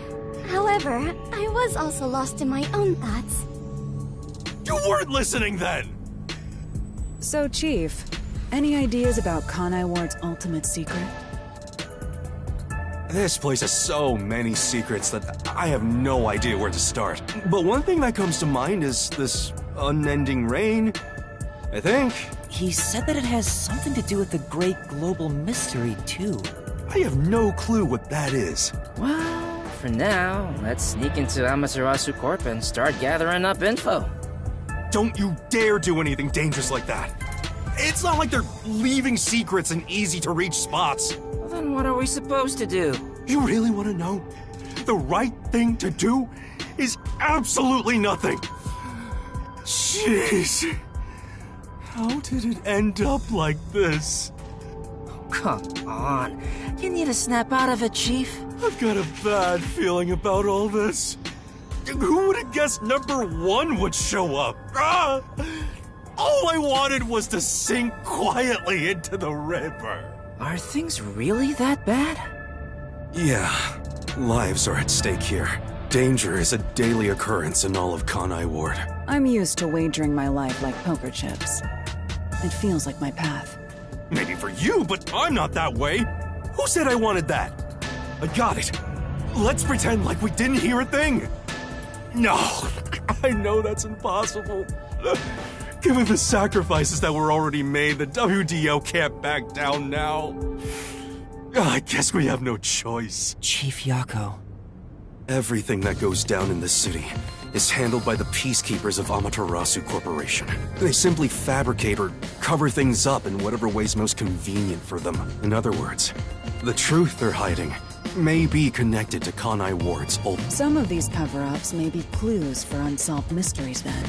However, I was also lost in my own thoughts. You weren't listening then! So, Chief, any ideas about Kanai Ward's ultimate secret? This place has so many secrets that I have no idea where to start. But one thing that comes to mind is this unending rain, I think. He said that it has something to do with the great global mystery, too. I have no clue what that is. Well, for now, let's sneak into Amaterasu Corp and start gathering up info. Don't you dare do anything dangerous like that. It's not like they're leaving secrets in easy-to-reach spots. Well, then what are we supposed to do? You really want to know? The right thing to do is absolutely nothing. Jeez. How did it end up like this? Come on. You need to snap out of it, Chief. I've got a bad feeling about all this. Who would have guessed number 1 would show up? Ah! All I wanted was to sink quietly into the river. Are things really that bad? Yeah, lives are at stake here. Danger is a daily occurrence in all of Kanai Ward. I'm used to wagering my life like poker chips. It feels like my path. Maybe for you, but I'm not that way. Who said I wanted that? I got it. Let's pretend like we didn't hear a thing. No, I know that's impossible. Given the sacrifices that were already made, the WDO can't back down now. I guess we have no choice. Chief Yako. Everything that goes down in this city is handled by the peacekeepers of Amaterasu Corporation. They simply fabricate or cover things up in whatever way's most convenient for them. In other words, the truth they're hiding may be connected to Kanai Ward's old... Some of these cover-ups may be clues for unsolved mysteries then.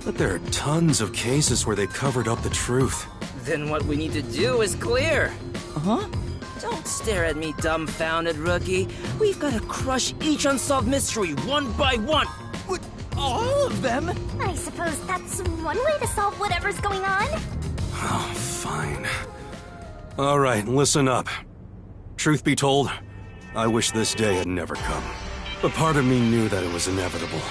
But there are tons of cases where they covered up the truth. Then what we need to do is clear. Huh? Don't stare at me, dumbfounded rookie. We've got to crush each unsolved mystery one by one. What? All of them? I suppose that's one way to solve whatever's going on. Oh, fine. All right, listen up. Truth be told, I wish this day had never come. But part of me knew that it was inevitable.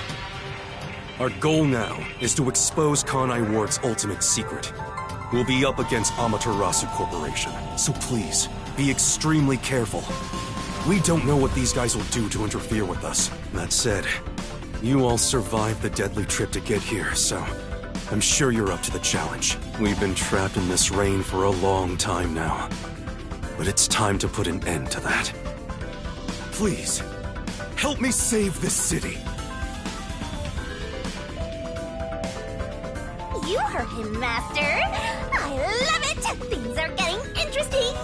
Our goal now is to expose Kanai Ward's ultimate secret. We'll be up against Amaterasu Corporation, so please, be extremely careful. We don't know what these guys will do to interfere with us. That said, you all survived the deadly trip to get here, so I'm sure you're up to the challenge. We've been trapped in this rain for a long time now, but it's time to put an end to that. Please, help me save this city. You heard him, Master. I love it. Things are getting interesting.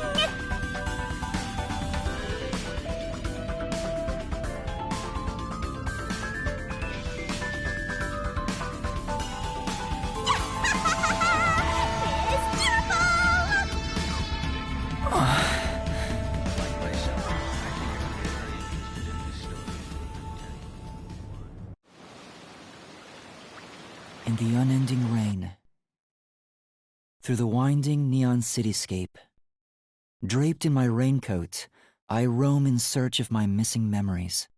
In the unending rain, Through the winding neon cityscape, draped in my raincoat, I roam in search of my missing memories.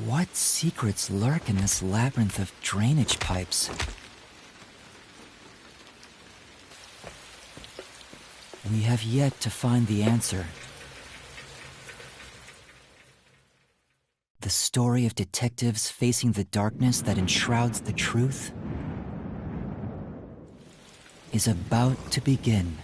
What secrets lurk in this labyrinth of drainage pipes? We have yet to find the answer. The story of detectives facing the darkness that enshrouds the truth is about to begin.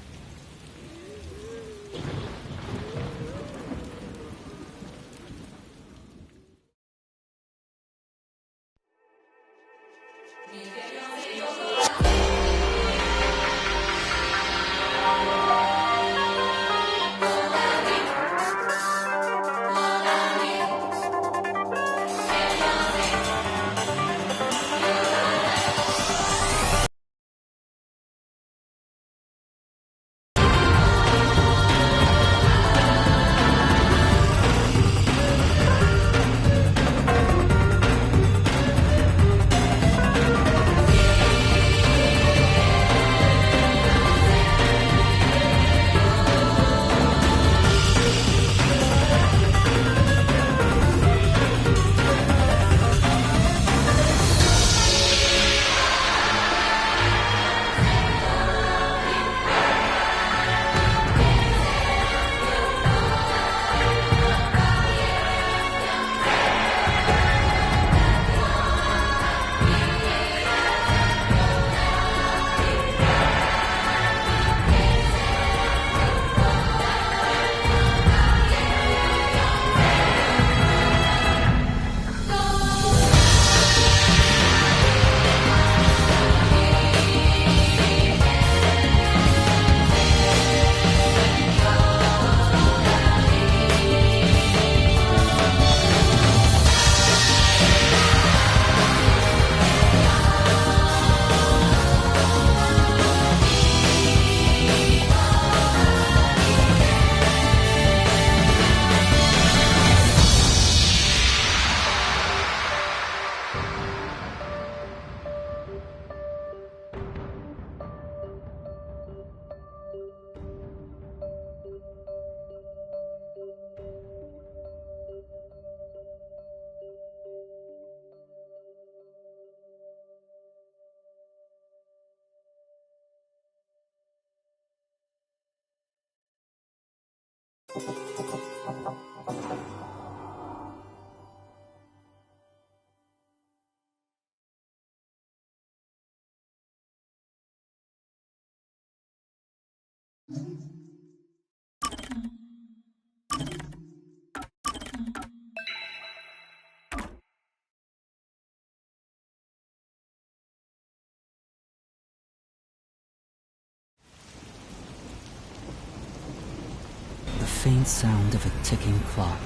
The faint sound of a ticking clock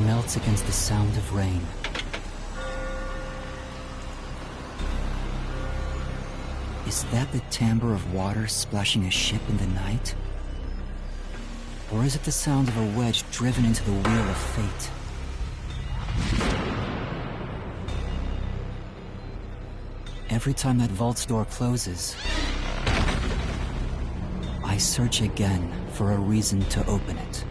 melts against the sound of rain. Is that the timbre of water splashing a ship in the night? Or is it the sound of a wedge driven into the wheel of fate? Every time that vault's door closes, I search again for a reason to open it.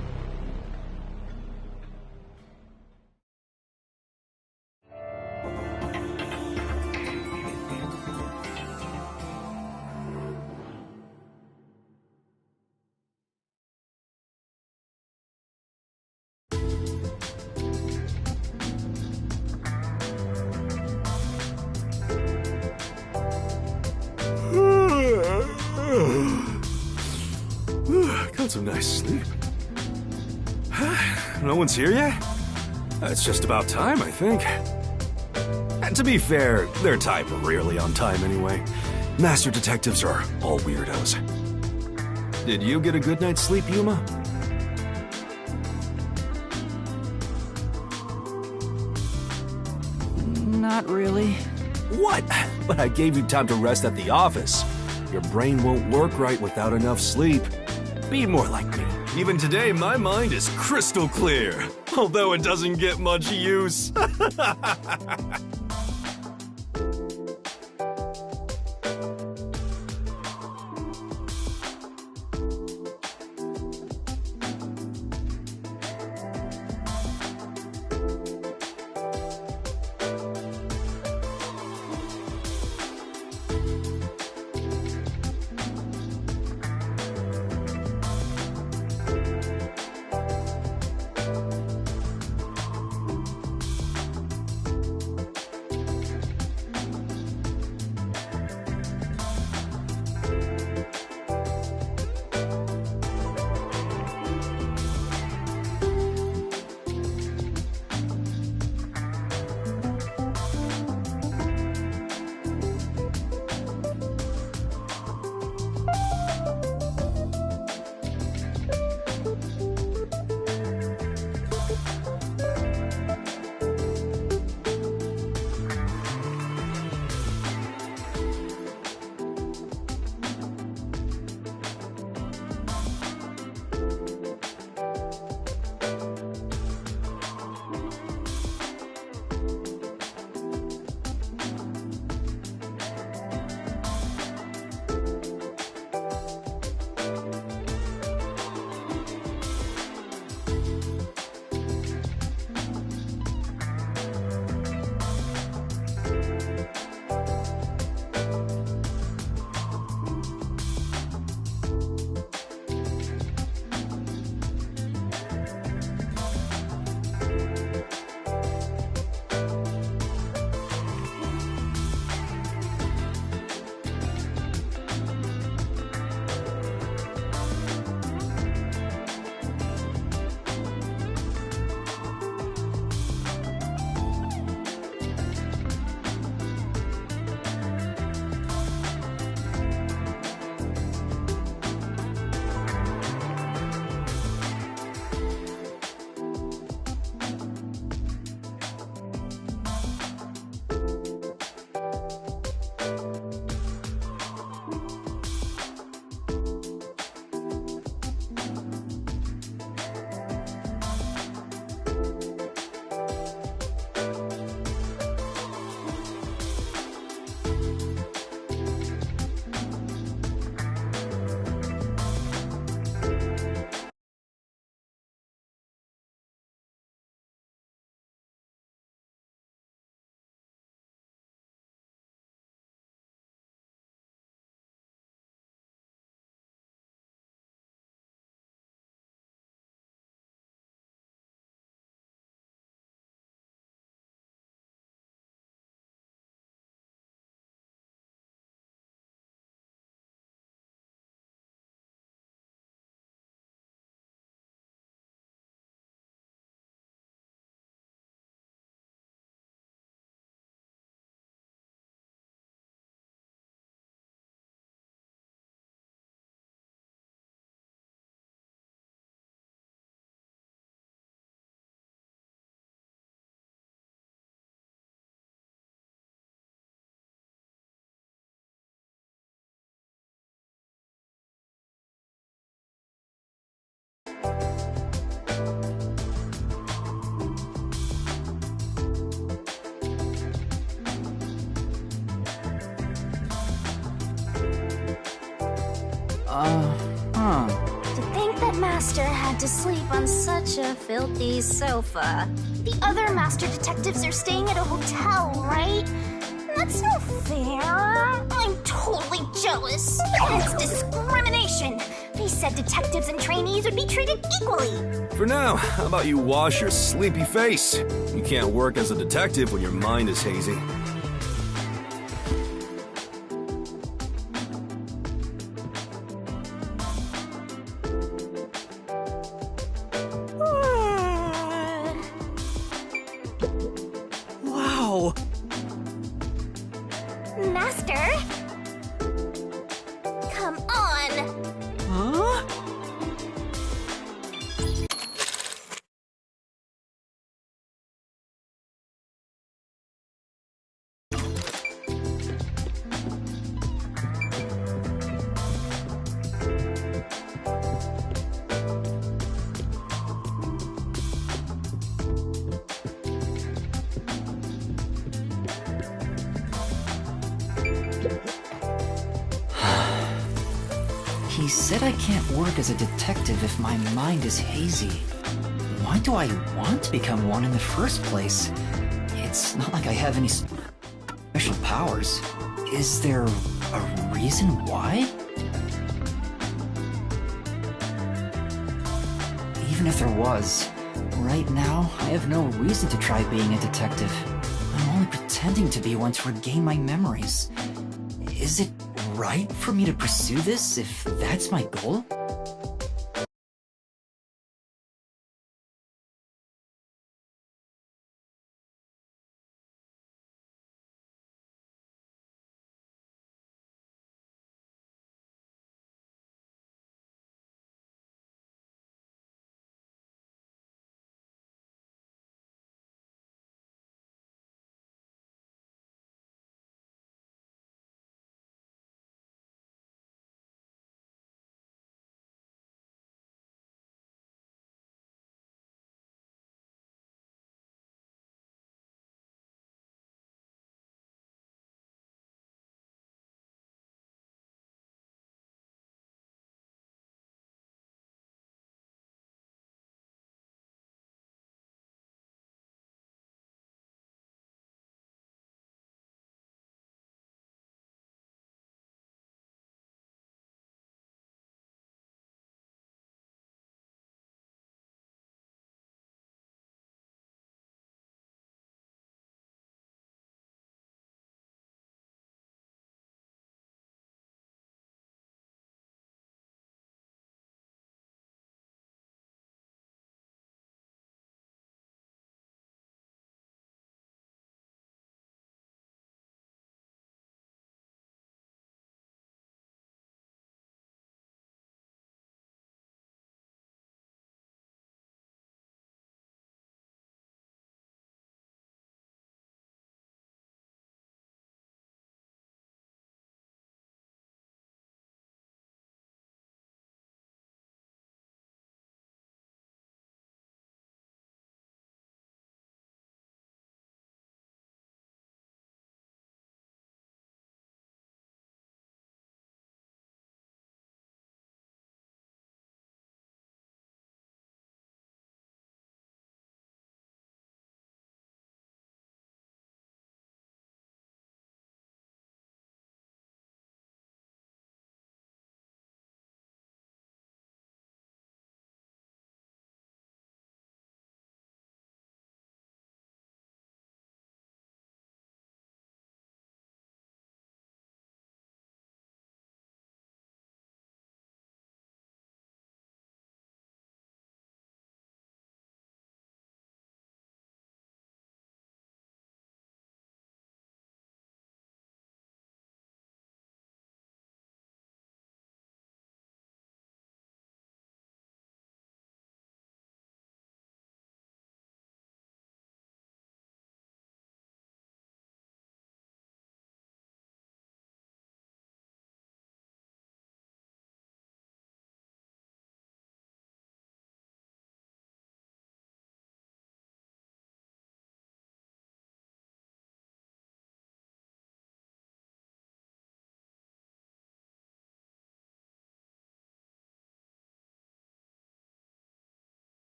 Got some nice sleep. No one's here yet? It's just about time, I think. And to be fair, their type are rarely on time anyway. Master detectives are all weirdos. Did you get a good night's sleep, Yuma? Not really. What? But I gave you time to rest at the office. Your brain won't work right without enough sleep. Be more like me. Even today, my mind is crystal clear. Although it doesn't get much use. To think that Master had to sleep on such a filthy sofa. The other Master Detectives are staying at a hotel, right? That's no fair. I'm totally jealous. It's discrimination. They said detectives and trainees would be treated equally. For now, how about you wash your sleepy face? You can't work as a detective when your mind is hazy. Wow! Master? Come on! Huh? said I can't work as a detective if my mind is hazy. Why do I want to become one in the first place? It's not like I have any special powers. Is there a reason why? Even if there was, right now, I have no reason to try being a detective. I'm only pretending to be one to regain my memories. Is it right for me to pursue this if that's my goal?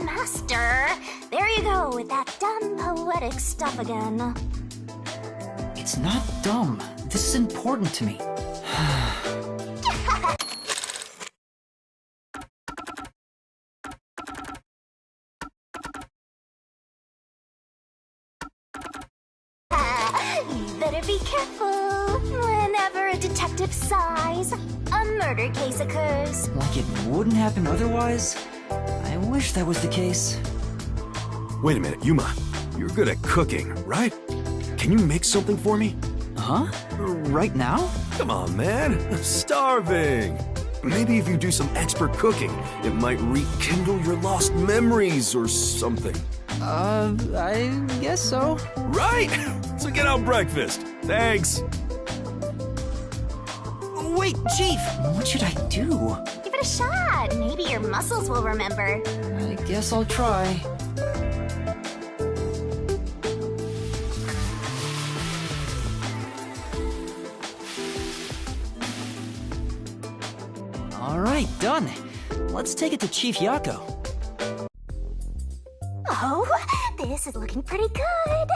Master, there you go with that dumb poetic stuff again. It's not dumb. This is important to me. You better be careful. Whenever a detective sighs, a murder case occurs. Like it wouldn't happen otherwise? I wish that was the case. Wait a minute, Yuma. You're good at cooking, right? Can you make something for me? Huh? Right now? Come on, man. I'm starving. Maybe if you do some expert cooking, it might rekindle your lost memories or something. I guess so. Right! So get out breakfast. Thanks. Wait, Chief! What should I do? Give it a shot. Maybe your muscles will remember. I guess I'll try. Alright, done. Let's take it to Chief Yako. Oh, this is looking pretty good.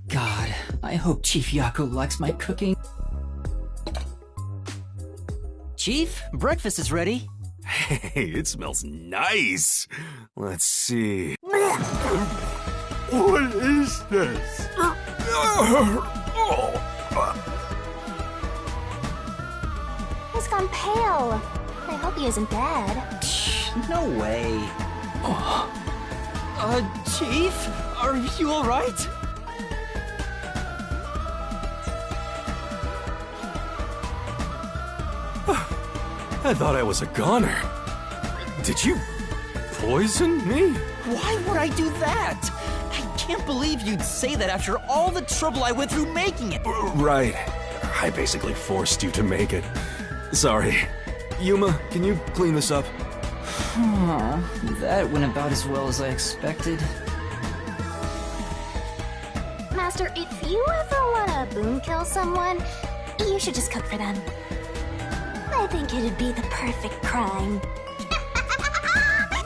God, I hope Chief Yako likes my cooking. Chief, breakfast is ready. Hey, it smells nice. Let's see. What is this? He's gone pale. I hope he isn't dead. No way. Chief? Are you alright? I thought I was a goner. Did you poison me? Why would I do that? I can't believe you'd say that after all the trouble I went through making it. Right. I basically forced you to make it. Sorry. Yuma, can you clean this up? Oh, that went about as well as I expected. Master, if you ever want to boom kill someone, you should just cook for them. I think it'd be the perfect crime.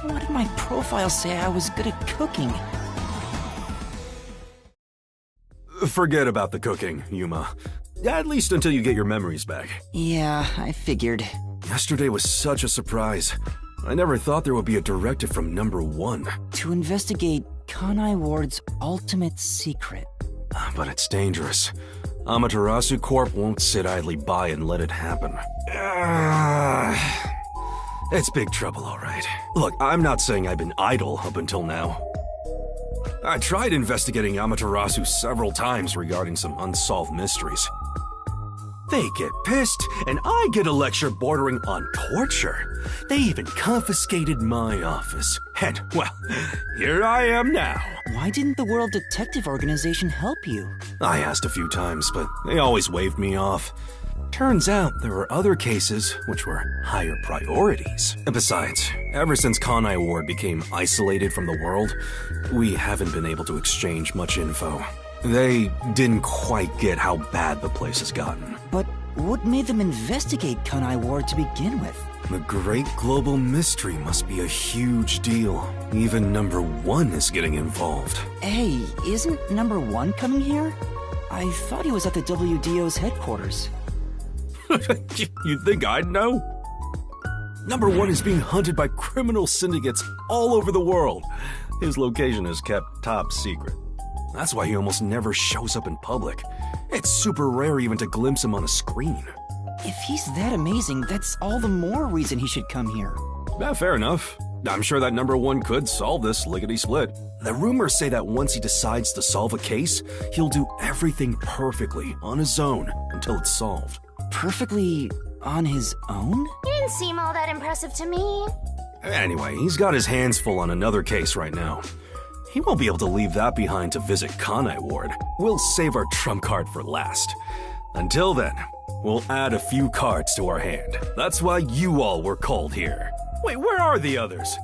What did my profile say I was good at cooking? Forget about the cooking, Yuma. At least until you get your memories back. Yeah, I figured. Yesterday was such a surprise. I never thought there would be a directive from number 1. To investigate Kanai Ward's ultimate secret. But it's dangerous. Amaterasu Corp won't sit idly by and let it happen. It's big trouble, all right. Look, I'm not saying I've been idle up until now. I tried investigating Amaterasu several times regarding some unsolved mysteries. They get pissed, and I get a lecture bordering on torture. They even confiscated my office. And, well, here I am now. Why didn't the World Detective Organization help you? I asked a few times, but they always waved me off. Turns out there were other cases which were higher priorities. And besides, ever since Kanai Ward became isolated from the world, we haven't been able to exchange much info. They didn't quite get how bad the place has gotten. But what made them investigate Kanai Ward to begin with? The great global mystery must be a huge deal. Even number 1 is getting involved. Hey, isn't number 1 coming here? I thought he was at the WDO's headquarters. You'd think I'd know? Number 1 is being hunted by criminal syndicates all over the world. His location is kept top secret. That's why he almost never shows up in public. It's super rare even to glimpse him on a screen. If he's that amazing, that's all the more reason he should come here. Yeah, fair enough. I'm sure that number 1 could solve this lickety-split. The rumors say that once he decides to solve a case, he'll do everything perfectly on his own until it's solved. Perfectly on his own? He didn't seem all that impressive to me. Anyway, he's got his hands full on another case right now. He won't be able to leave that behind to visit Kanai Ward. We'll save our trump card for last. Until then, we'll add a few cards to our hand. That's why you all were called here. Wait, where are the others?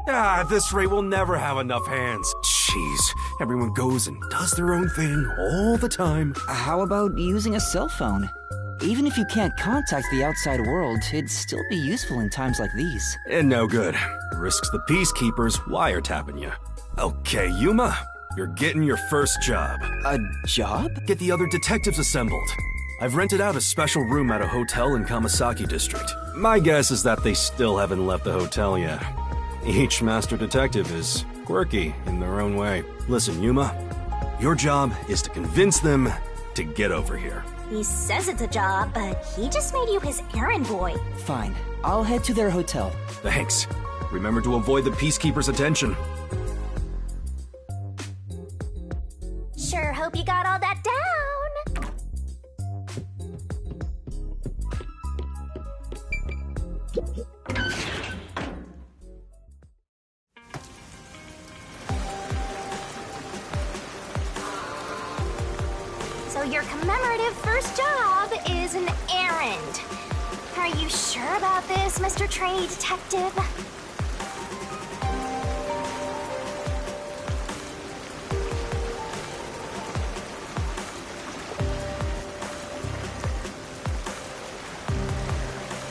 At this rate, we'll never have enough hands. Jeez, everyone goes and does their own thing all the time. How about using a cell phone? Even if you can't contact the outside world, it'd still be useful in times like these. And no good. Risks the Peacekeepers wiretapping you. Okay, Yuma, you're getting your first job. A job? Get the other detectives assembled. I've rented out a special room at a hotel in Kamasaki District. My guess is that they still haven't left the hotel yet. Each master detective is quirky in their own way. Listen, Yuma, your job is to convince them to get over here. He says it's a job, but he just made you his errand boy. Fine. I'll head to their hotel. Thanks. Remember to avoid the Peacekeepers' attention. Sure hope you got all that down. So your commemorative first job is an errand. Are you sure about this, Mr. Trainee Detective?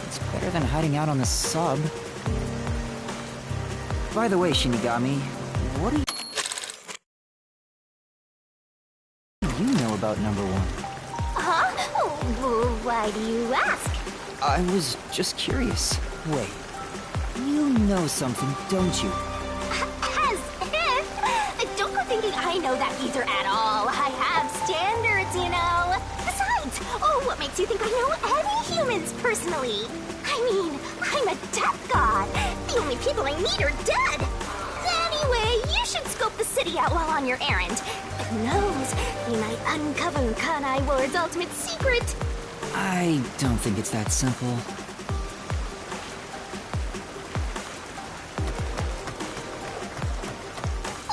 It's better than hiding out on the sub. By the way, Shinigami, what do you know about number 1? Huh? Why do you ask? I was just curious. Wait. You know something, don't you? As if! Don't go thinking I know that geezer at all. I have standards, you know. Besides, what makes you think I know any humans personally? I mean, I'm a death god. The only people I need are dead. Anyway, you should scope the city out while on your errand. Who knows? You might uncover Kanai Ward's ultimate secret. I don't think it's that simple.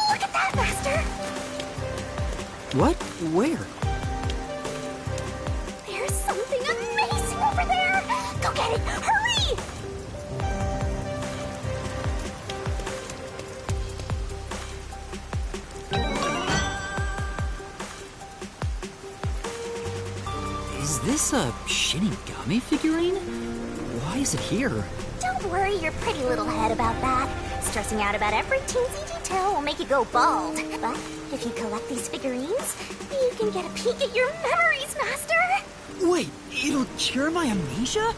Look at that, Master! What? Where? There's something amazing over there! Go get it! Hurry! Is this a Shinigami figurine? Why is it here? Don't worry your pretty little head about that. Stressing out about every teensy detail will make you go bald. But if you collect these figurines, you can get a peek at your memories, Master! Wait, it'll cure my amnesia?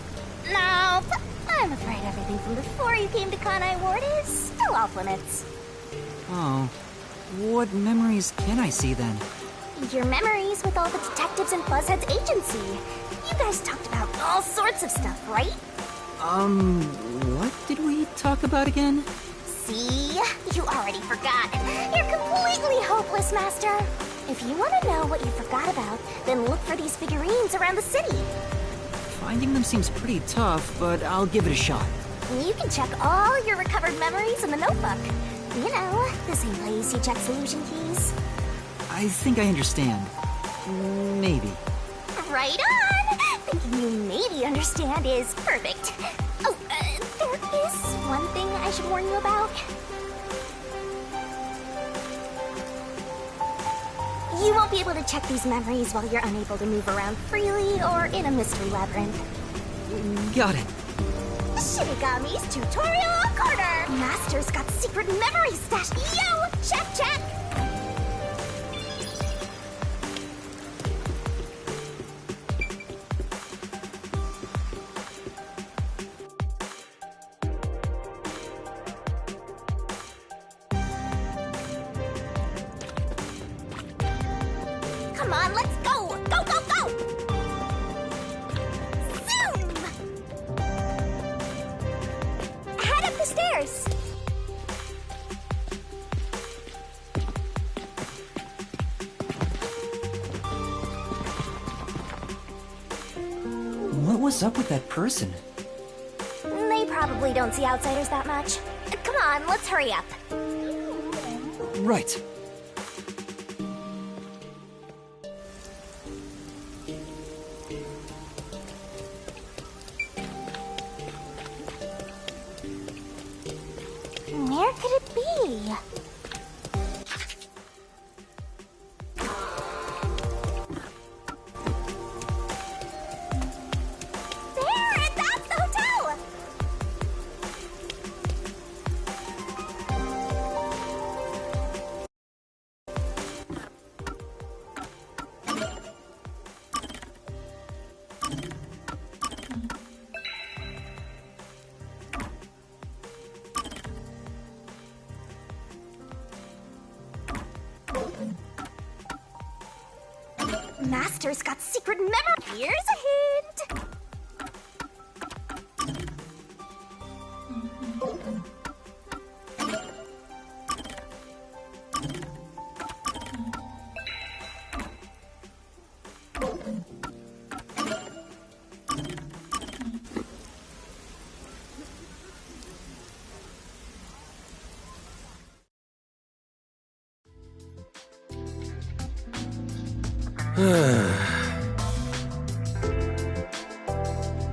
No, but I'm afraid everything from before you came to Kanai Ward is still off limits. Oh. What memories can I see then? Your memories with all the detectives in Buzzhead's agency. You guys talked about all sorts of stuff, right? What did we talk about again? See? You already forgot. You're completely hopeless, Master. If you want to know what you forgot about, then look for these figurines around the city. Finding them seems pretty tough, but I'll give it a shot. You can check all your recovered memories in the notebook. You know, the same place you check solution keys. I think I understand. Maybe. Right on! Thinking you maybe understand is perfect. Oh, there is one thing I should warn you about. You won't be able to check these memories while you're unable to move around freely or in a mystery labyrinth. Got it. Shinigami's Tutorial Corner! Master's got secret memory stashed. Yo! Check, check! Come on, let's go! Go, go, go! Zoom! Head up the stairs! What was up with that person? They probably don't see outsiders that much. Come on, let's hurry up. Right. Where could it be? Master's got secret memory. Here's a hint.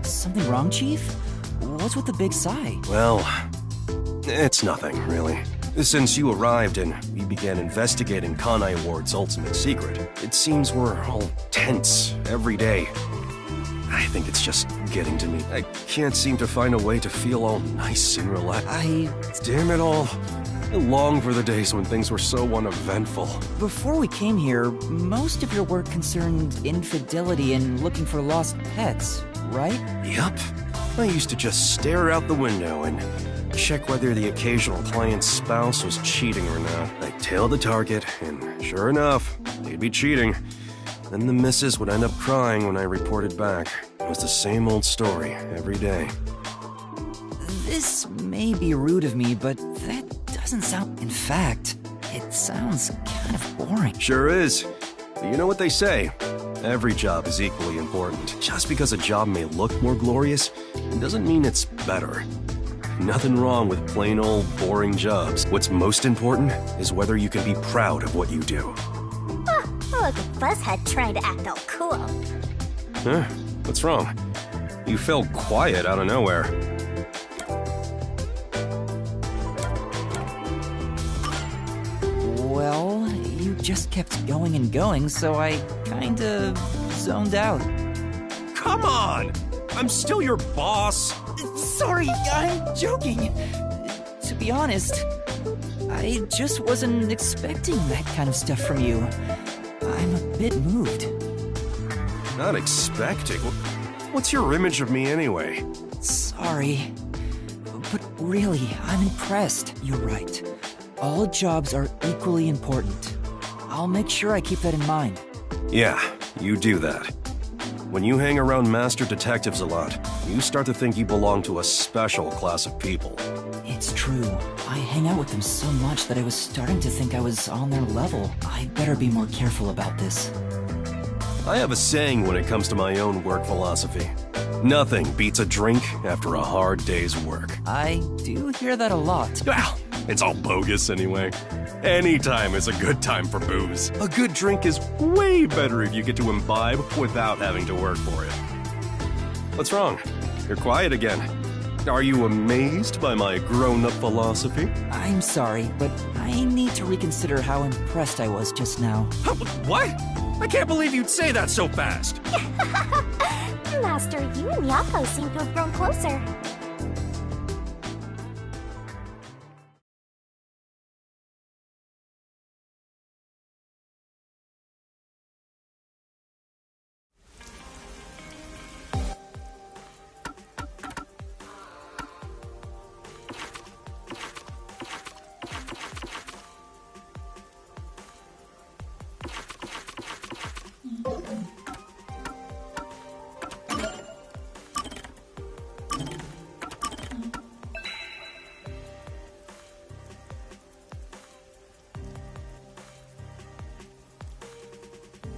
Something wrong, Chief? What's with the big sigh? Well, it's nothing, really. Since you arrived and we began investigating Kanai Ward's ultimate secret, it seems we're all tense every day. I think it's just getting to me. I can't seem to find a way to feel all nice and relaxed. Damn it all. I long for the days when things were so uneventful. Before we came here, most of your work concerned infidelity and looking for lost pets, right? Yup. I used to just stare out the window and check whether the occasional client's spouse was cheating or not. I'd tail the target, and sure enough, they'd be cheating. Then the missus would end up crying when I reported back. It was the same old story every day. This may be rude of me, but that doesn't sound... In fact, it sounds kind of boring. Sure is. But you know what they say. Every job is equally important. Just because a job may look more glorious, it doesn't mean it's better. Nothing wrong with plain old boring jobs. What's most important is whether you can be proud of what you do. Oh, look at Buzzhead trying to act all cool. Huh? What's wrong? You fell quiet out of nowhere. Well, you just kept going and going, so I kinda zoned out. Come on! I'm still your boss! Sorry, I'm joking. To be honest, I just wasn't expecting that kind of stuff from you. I'm a bit moved. Not expecting? What's your image of me anyway? Sorry. But really, I'm impressed. You're right. All jobs are equally important. I'll make sure I keep that in mind. Yeah, you do that. When you hang around master detectives a lot, you start to think you belong to a special class of people. It's true. I hang out with them so much that I was starting to think I was on their level. I better be more careful about this. I have a saying when it comes to my own work philosophy. Nothing beats a drink after a hard day's work. I do hear that a lot. Well, it's all bogus anyway. Any time is a good time for booze. A good drink is way better if you get to imbibe without having to work for it. What's wrong? You're quiet again. Are you amazed by my grown-up philosophy? I'm sorry, but I need to reconsider how impressed I was just now. What? I can't believe you'd say that so fast! Master, you and Yako seem to have grown closer.